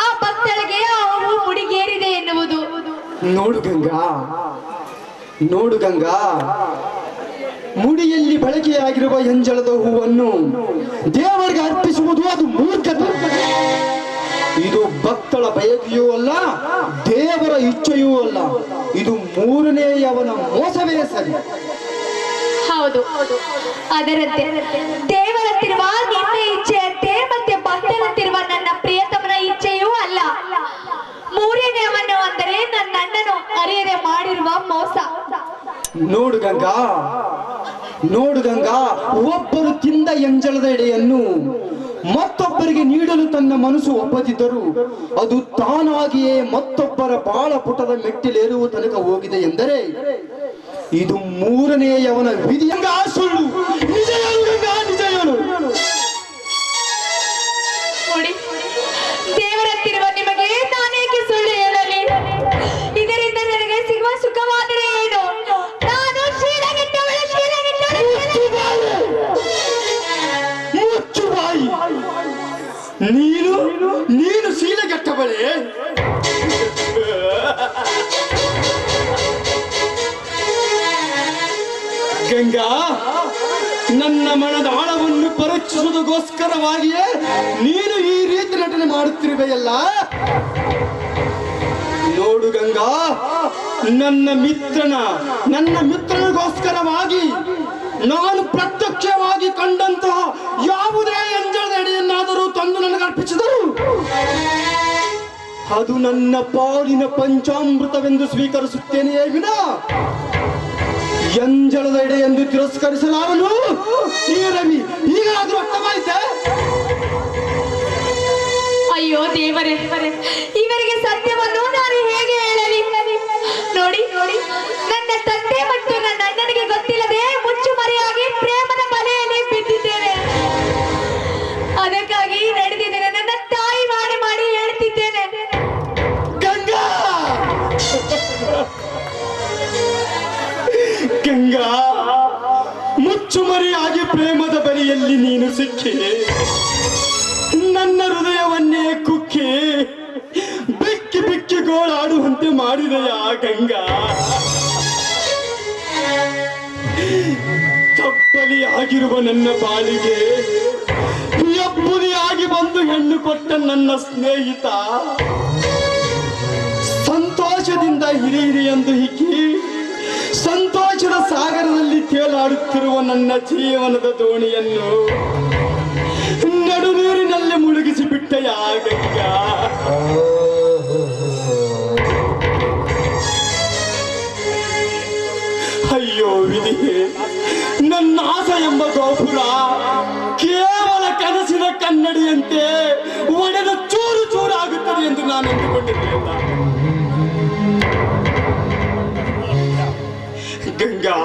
ಆ ಭಕ್ತಳಿಗೆ ಆ ಹೂವು ಮುಡಿಗೇರಿದೆ ಎನ್ನುವುದು. ನೋಡು ಗಂಗಾ, ನೋಡು ಗಂಗಾ, ಮುಡಿಯಲ್ಲಿ ಬಳಕೆಯಾಗಿರುವ ಎಂಜಲದ ಹೂವನ್ನು ದೇವರಿಗೆ ಅರ್ಪಿಸುವುದು ಅದು ಮೂರ್ಖತೆ. ಇದು ಭಕ್ತಳ ಬಯಕೆಯೂ ಅಲ್ಲ, ದೇವರ ಇಚ್ಛೆಯೂ ಅಲ್ಲ. ಇದು ಮೂರನೆಯವನ ಮೋಸವೇ ಸರಿ. ಹೌದು, ಅದರಂತೆ ದೇವರಂತಿರುವ ನಿನ್ನ ಇಚ್ಛೆಯಂತೆ ಮತ್ತೆ ಭಕ್ತರಂತಿರುವ ನನ್ನ ಪ್ರಿಯತಮನ ಇಚ್ಛೆಯೂ ಅಲ್ಲ. ಮೂರನೆಯವನು ಅಂದರೆ ನನ್ನ ಅಣ್ಣನು ಅರಿಯದೆ ಮಾಡಿರುವ ಮೋಸ. ನೋಡು ಗಂಗಾ, ನೋಡು ಗಂಗಾ, ಒಬ್ಬರು ತಿಂದ ಎಂಜಲದ ಎಡೆಯನ್ನು ಮತ್ತೊಬ್ಬರಿಗೆ ನೀಡಲು ತನ್ನ ಮನಸ್ಸು ಒಪ್ಪದಿದ್ದರೂ ಅದು ತಾನಾಗಿಯೇ ಮತ್ತೊಬ್ಬರ ಬಾಳ ಪುಟದ ಮೆಟ್ಟಿಲೇರುವ ತನಕ ಹೋಗಿದೆ ಎಂದರೆ ಇದು ಮೂರನೆಯವನ ವಿಧಿ. ಸುಳ್ಳು, ನಿಜ ಹೇಳು ಗಂಗಾ, ನಿಜ ಹೇಳು. ನೋಡಿ, ದೇವರಂತಿರುವ ನಿಮಗೆ ನಾನೇಕೆ ಸುಳ್ಳು ಹೇಳಲಿ? ಇದರಿಂದ ನನಗೆ ಸಿಗುವ ಸುಖವಾದರೆ ಏನು? ನಾನು ಶೀಲಗೆಟ್ಟವಳು, ಮುಚ್ಚು ಬಾಯಿ. ನೀನು ಶೀಲಗೆಟ್ಟವಳೆ? ಗಂಗಾ, ನನ್ನ ಮನದ ಆಳವನ್ನು ಪರೀಕ್ಷಿಸುವುದಕ್ಕೋಸ್ಕರವಾಗಿಯೇ ನೀನು ಈ ರೀತಿ ನಟನೆ ಮಾಡುತ್ತಿರುವೆಯಲ್ಲ. ನೋಡು ಗಂಗಾ, ನನ್ನ ಮಿತ್ರನಿಗೋಸ್ಕರವಾಗಿ ನಾನು ಪ್ರತ್ಯಕ್ಷವಾಗಿ ಕಂಡಂತಹ ಯಾವುದೇ ಎಂಜಲದ ಎಡೆಯನ್ನಾದರೂ ತಂದು ನನಗೆ ಅರ್ಪಿಸಿದರು ಅದು ನನ್ನ ಪಾಲಿನ ಪಂಚಾಮೃತವೆಂದು ಸ್ವೀಕರಿಸುತ್ತೇನೆಯೇ ವಿನ ಎಂಜಲದ ಎಡೆ ಎಂದು ತಿರಸ್ಕರಿಸಲಾರನು. ಈ ರವಿ ಈಗಲಾದ್ರೂ ಅರ್ಥವಾಯಿತೆ? ಅಯ್ಯೋ ದೇವರೇ, ಇವರಿಗೆ ಸತ್ಯವನ್ನು ನಾನು ಹೇಗೆ ಹೇಳಲಿ? ನೋಡಿ, ನನ್ನ ತಂದೆ ಮತ್ತು ನನ್ನ ಅಣ್ಣನಿಗೆ ಗೊತ್ತಿಲ್ಲದೆ ಮುಚ್ಚುಮರೆಯಾಗಿ ಪ್ರೇಮದ ಬಲೆಯಲ್ಲಿ ಬಿದ್ದಿದ್ದೇನೆ. ಅದಕ್ಕಾಗಿ ನಡೆದಿದ್ದೇನೆ. ನನ್ನ ತಾಯಿ ಮಾಡಿ ಹೇಳ್ತಿದ್ದೇನೆ. ಗಂಗಾ, ಗಂಗಾ, ಮುಚ್ಚುಮರೆಯಾಗಿ ಪ್ರೇಮದ ಬಲೆಯಲ್ಲಿ ನೀನು ಸಿಕ್ಕಿ ನನ್ನ ಹೃದಯವನ್ನೇ ಕುಕ್ಕಿ ಬಿಕ್ಕಿ ಬಿಕ್ಕಿ ಗೋಳಾಡುವಂತೆ ಮಾಡಿದೆಯಾ ಗಂಗಾ? ತಪ್ಪಲಿಯಾಗಿರುವ ನನ್ನ ಬಾಳಿಗೆ ಎಬ್ಬುಲಿಯಾಗಿ ಬಂದು ಹೆಣ್ಣು ಕೊಟ್ಟ ನನ್ನ ಸ್ನೇಹಿತ ಸಂತೋಷದಿಂದ ಹಿರಿ ಎಂದು ಹಿಕ್ಕಿ ಸಂತೋಷದ ಸಾಗರದಲ್ಲಿ ತೇಲಾಡುತ್ತಿರುವ ನನ್ನ ಜೀವನದ ದೋಣಿಯನ್ನು ನಡು ನೀರಿನಲ್ಲಿ ಮುಳುಗಿಸಿ ಬಿಟ್ಟೆಯಾ ಗಂಗಾ? ಅಯ್ಯೋ ವಿಧಿಯೇ, ನನ್ನ ಆಸೆ ಎಂಬ ಗೋಪುರ ಕೇವಲ ಕನಸಿನ ಕನ್ನಡಿಯಂತೆ ಒಡೆದ ಚೂರು ಚೂರಾಗುತ್ತದೆ ಎಂದು ನಾನು ಅಂದುಕೊಂಡಿರಲಿಲ್ಲ. ಗಂಗಾ,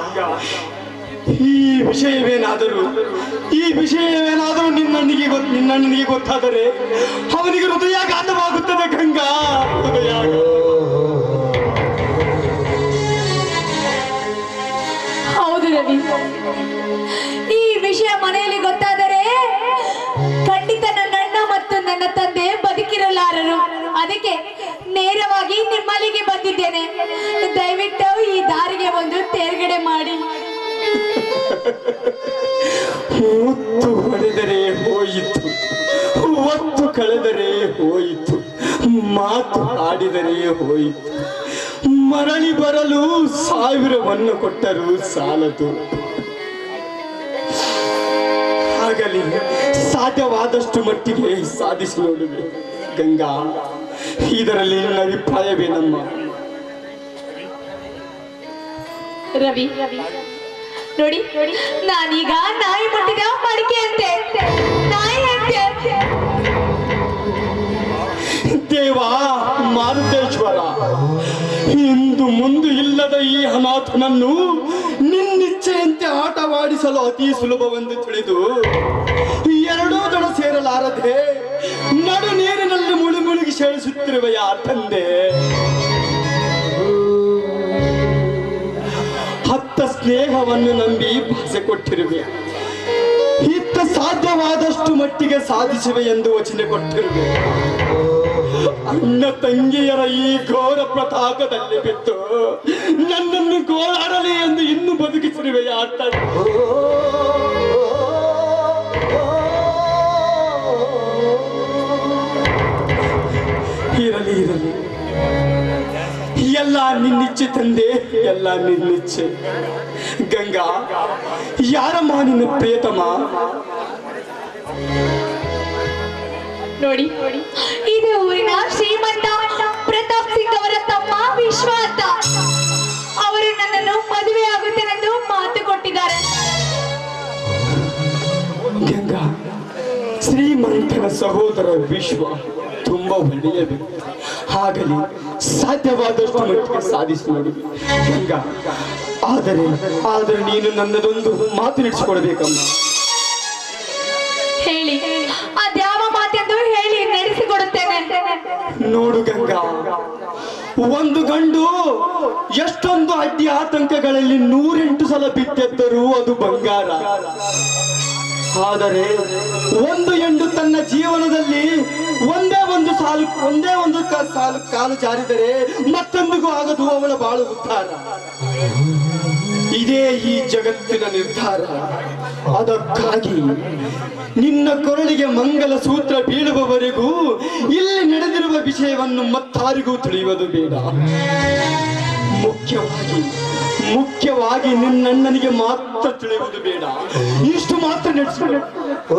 ಈ ವಿಷಯವೇನಾದರೂ ನಿನ್ನನಿಗೆ ಗೊತ್ತಾದರೆ ಅವನಿಗೆ ಹೃದಯಾಘಾತವಾಗುತ್ತದೆ ಗಂಗಾ, ಹೃದಯಾಘಾತ. ಹೌದು ರವಿ, ಈ ವಿಷಯ ಮನೆಯಲ್ಲಿ ಗೊತ್ತಾದರೆ ಖಂಡಿತ ನನ್ನ ಅಣ್ಣ ಮತ್ತು ನನ್ನ ತಂದೆ ಬದುಕಿರಲಾರರು. ಅದಕ್ಕೆ ನೇರವಾಗಿ ನಿಮ್ಮಲ್ಲಿಗೆ ಬಂದಿದ್ದೇನೆ. ದಯವಿಟ್ಟು ಈ ದಾರಿಗೆ ಒಂದು ತೇರ್ಗಡೆ ಮಾಡಿ. ಮುತ್ತು ಹೊಡೆದರೆ ಹೋಯಿತು, ಒತ್ತು ಕಳೆದರೆ ಹೋಯಿತು, ಮಾತು ಆಡಿದರೆ ಹೋಯಿತು, ಮರಳಿ ಬರಲು 1000ವನ್ನು ಕೊಟ್ಟರೂ ಸಾಲದು. ಆಗಲಿ, ಸಾಧ್ಯವಾದಷ್ಟು ಮಟ್ಟಿಗೆ ಸಾಧಿಸಿ ನೋಡುವೆ ಗಂಗಾ. ಇದರಲ್ಲಿ ನನ್ನ ಅಭಿಪ್ರಾಯವೇನಮ್ಮ? ರವಿ, ನೋಡಿ, ನಾನೀಗ ನಾಯಿ ಮುಟ್ಟಿದ ಮಡಿಕೆ ಅಂತೆ, ನಾಯಿ ಅಂತೆ. ದೇವ ಮಾರುತೇಶ್ವರ, ಇಂದು ಮುಂದೆ ಇಲ್ಲದ ಈ ಅನಾಥನನ್ನು ನಿನ್ನಿಚ್ಛೆಯಂತೆ ಆಟವಾಡಿಸಲು ಅತಿ ಸುಲಭವೆಂದು ತಿಳಿದು ಎರಡೂ ದಡ ಸೇರಲಾರದೆ ನಡು ನೀರಿನಲ್ಲಿ ಮುಳುಗಿ ಸೇರಿಸುತ್ತಿರುವ ಯಾ ತಂದೆ, ಹತ್ತ ಸ್ನೇಹವನ್ನು ನಂಬಿ ಭಾಷೆ ಕೊಟ್ಟಿರುವೆ, ಇತ್ತ ಸಾಧ್ಯವಾದಷ್ಟು ಮಟ್ಟಿಗೆ ಸಾಧಿಸುವೆ ಎಂದು ವಚನೆ ಕೊಟ್ಟಿರುವೆ. ಅಣ್ಣ ತಂಗಿಯರ ಈ ಘೋರ ಪ್ರತಾಪದಲ್ಲಿ ಬಿದ್ದು ನನ್ನನ್ನು ಗೋಳಾಡಲಿ ಎಂದು ಇನ್ನೂ ಬದುಕಿಸಿರುವೆ ಯಾ ತಂದೆ. ಇರಲಿ, ಎಲ್ಲ ನಿನ್ನಿಚ್ಛೆ ತಂದೆ, ಎಲ್ಲ ನಿನ್ನಿಚ್ಛೆ. ಗಂಗಾ, ಯಾರಮ್ಮ ನಿನ್ನ ಪ್ರಿಯತಮ? ನೋಡಿ, ಇದು ಊರಿನ ಶ್ರೀಮಂತ ಪ್ರತಾಪ್ ಸಿಂಗ್ ಅವರ ತಮ್ಮ ವಿಶ್ವ ಅಂತ. ಅವರು ನನ್ನನ್ನು ಮದುವೆ ಆಗುತ್ತೇನೆಂದು ಮಾತು ಕೊಟ್ಟಿದ್ದಾರೆ. ಗಂಗಾ, ಶ್ರೀಮಂತನ ಸಹೋದರ ವಿಶ್ವ ತುಂಬಾ ಒಳ್ಳೆಯ ವ್ಯಕ್ತಿ. ಆಗಲಿ, ಸಾಧ್ಯವಾದಷ್ಟು ಮಟ್ಟಿಗೆ ಸಾಧಿಸಿ ನೋಡಿ ಗಂಗಾ. ಆದರೆ ನೀನು ನನ್ನದೊಂದು ಮಾತು ನಡೆಸಿಕೊಡ್ಬೇಕಮ್ಮ. ಹೇಳಿ, ಅದ್ಯಾವ ಮಾತೆಂದು ಹೇಳಿ, ನಡೆಸಿಕೊಡುತ್ತೇನೆ. ನೋಡು ಗಂಗಾ, ಒಂದು ಗಂಡು ಎಷ್ಟೊಂದು ಅಡ್ಡಿ ಆತಂಕಗಳಲ್ಲಿ 108 ಸಲ ಬಿದ್ದೆದ್ದರೂ ಅದು ಬಂಗಾರ. ಆದರೆ ಒಂದು ಹೆಣ್ಣು ತನ್ನ ಜೀವನದಲ್ಲಿ ಒಂದೇ ಒಂದು ಸಾಲು ಕಾಲು ಜಾರಿದರೆ ಮತ್ತೊಂದಿಗೂ ಆಗದು ಅವಳ ಬಾಳು ಉದ್ಧಾರ. ಇದೇ ಈ ಜಗತ್ತಿನ ನಿರ್ಧಾರ. ಅದಕ್ಕಾಗಿ ನಿನ್ನ ಕೊರಳಿಗೆ ಮಂಗಲ ಸೂತ್ರ ಬೀಳುವವರೆಗೂ ಇಲ್ಲಿ ನಡೆದಿರುವ ವಿಷಯ ಹೃದಯವನ್ನು ಮತ್ತಾರಿಗೂ ತಿಳಿಯುವುದು ಬೇಡ. ಮುಖ್ಯವಾಗಿ ನಿನ್ನಣ್ಣನಿಗೆ ಮಾತ್ರ ತಿಳಿಯುವುದು ಬೇಡ. ಇಷ್ಟು ಮಾತ್ರ ನಡೆಸಿಕೊಳ್ಳ. ಓ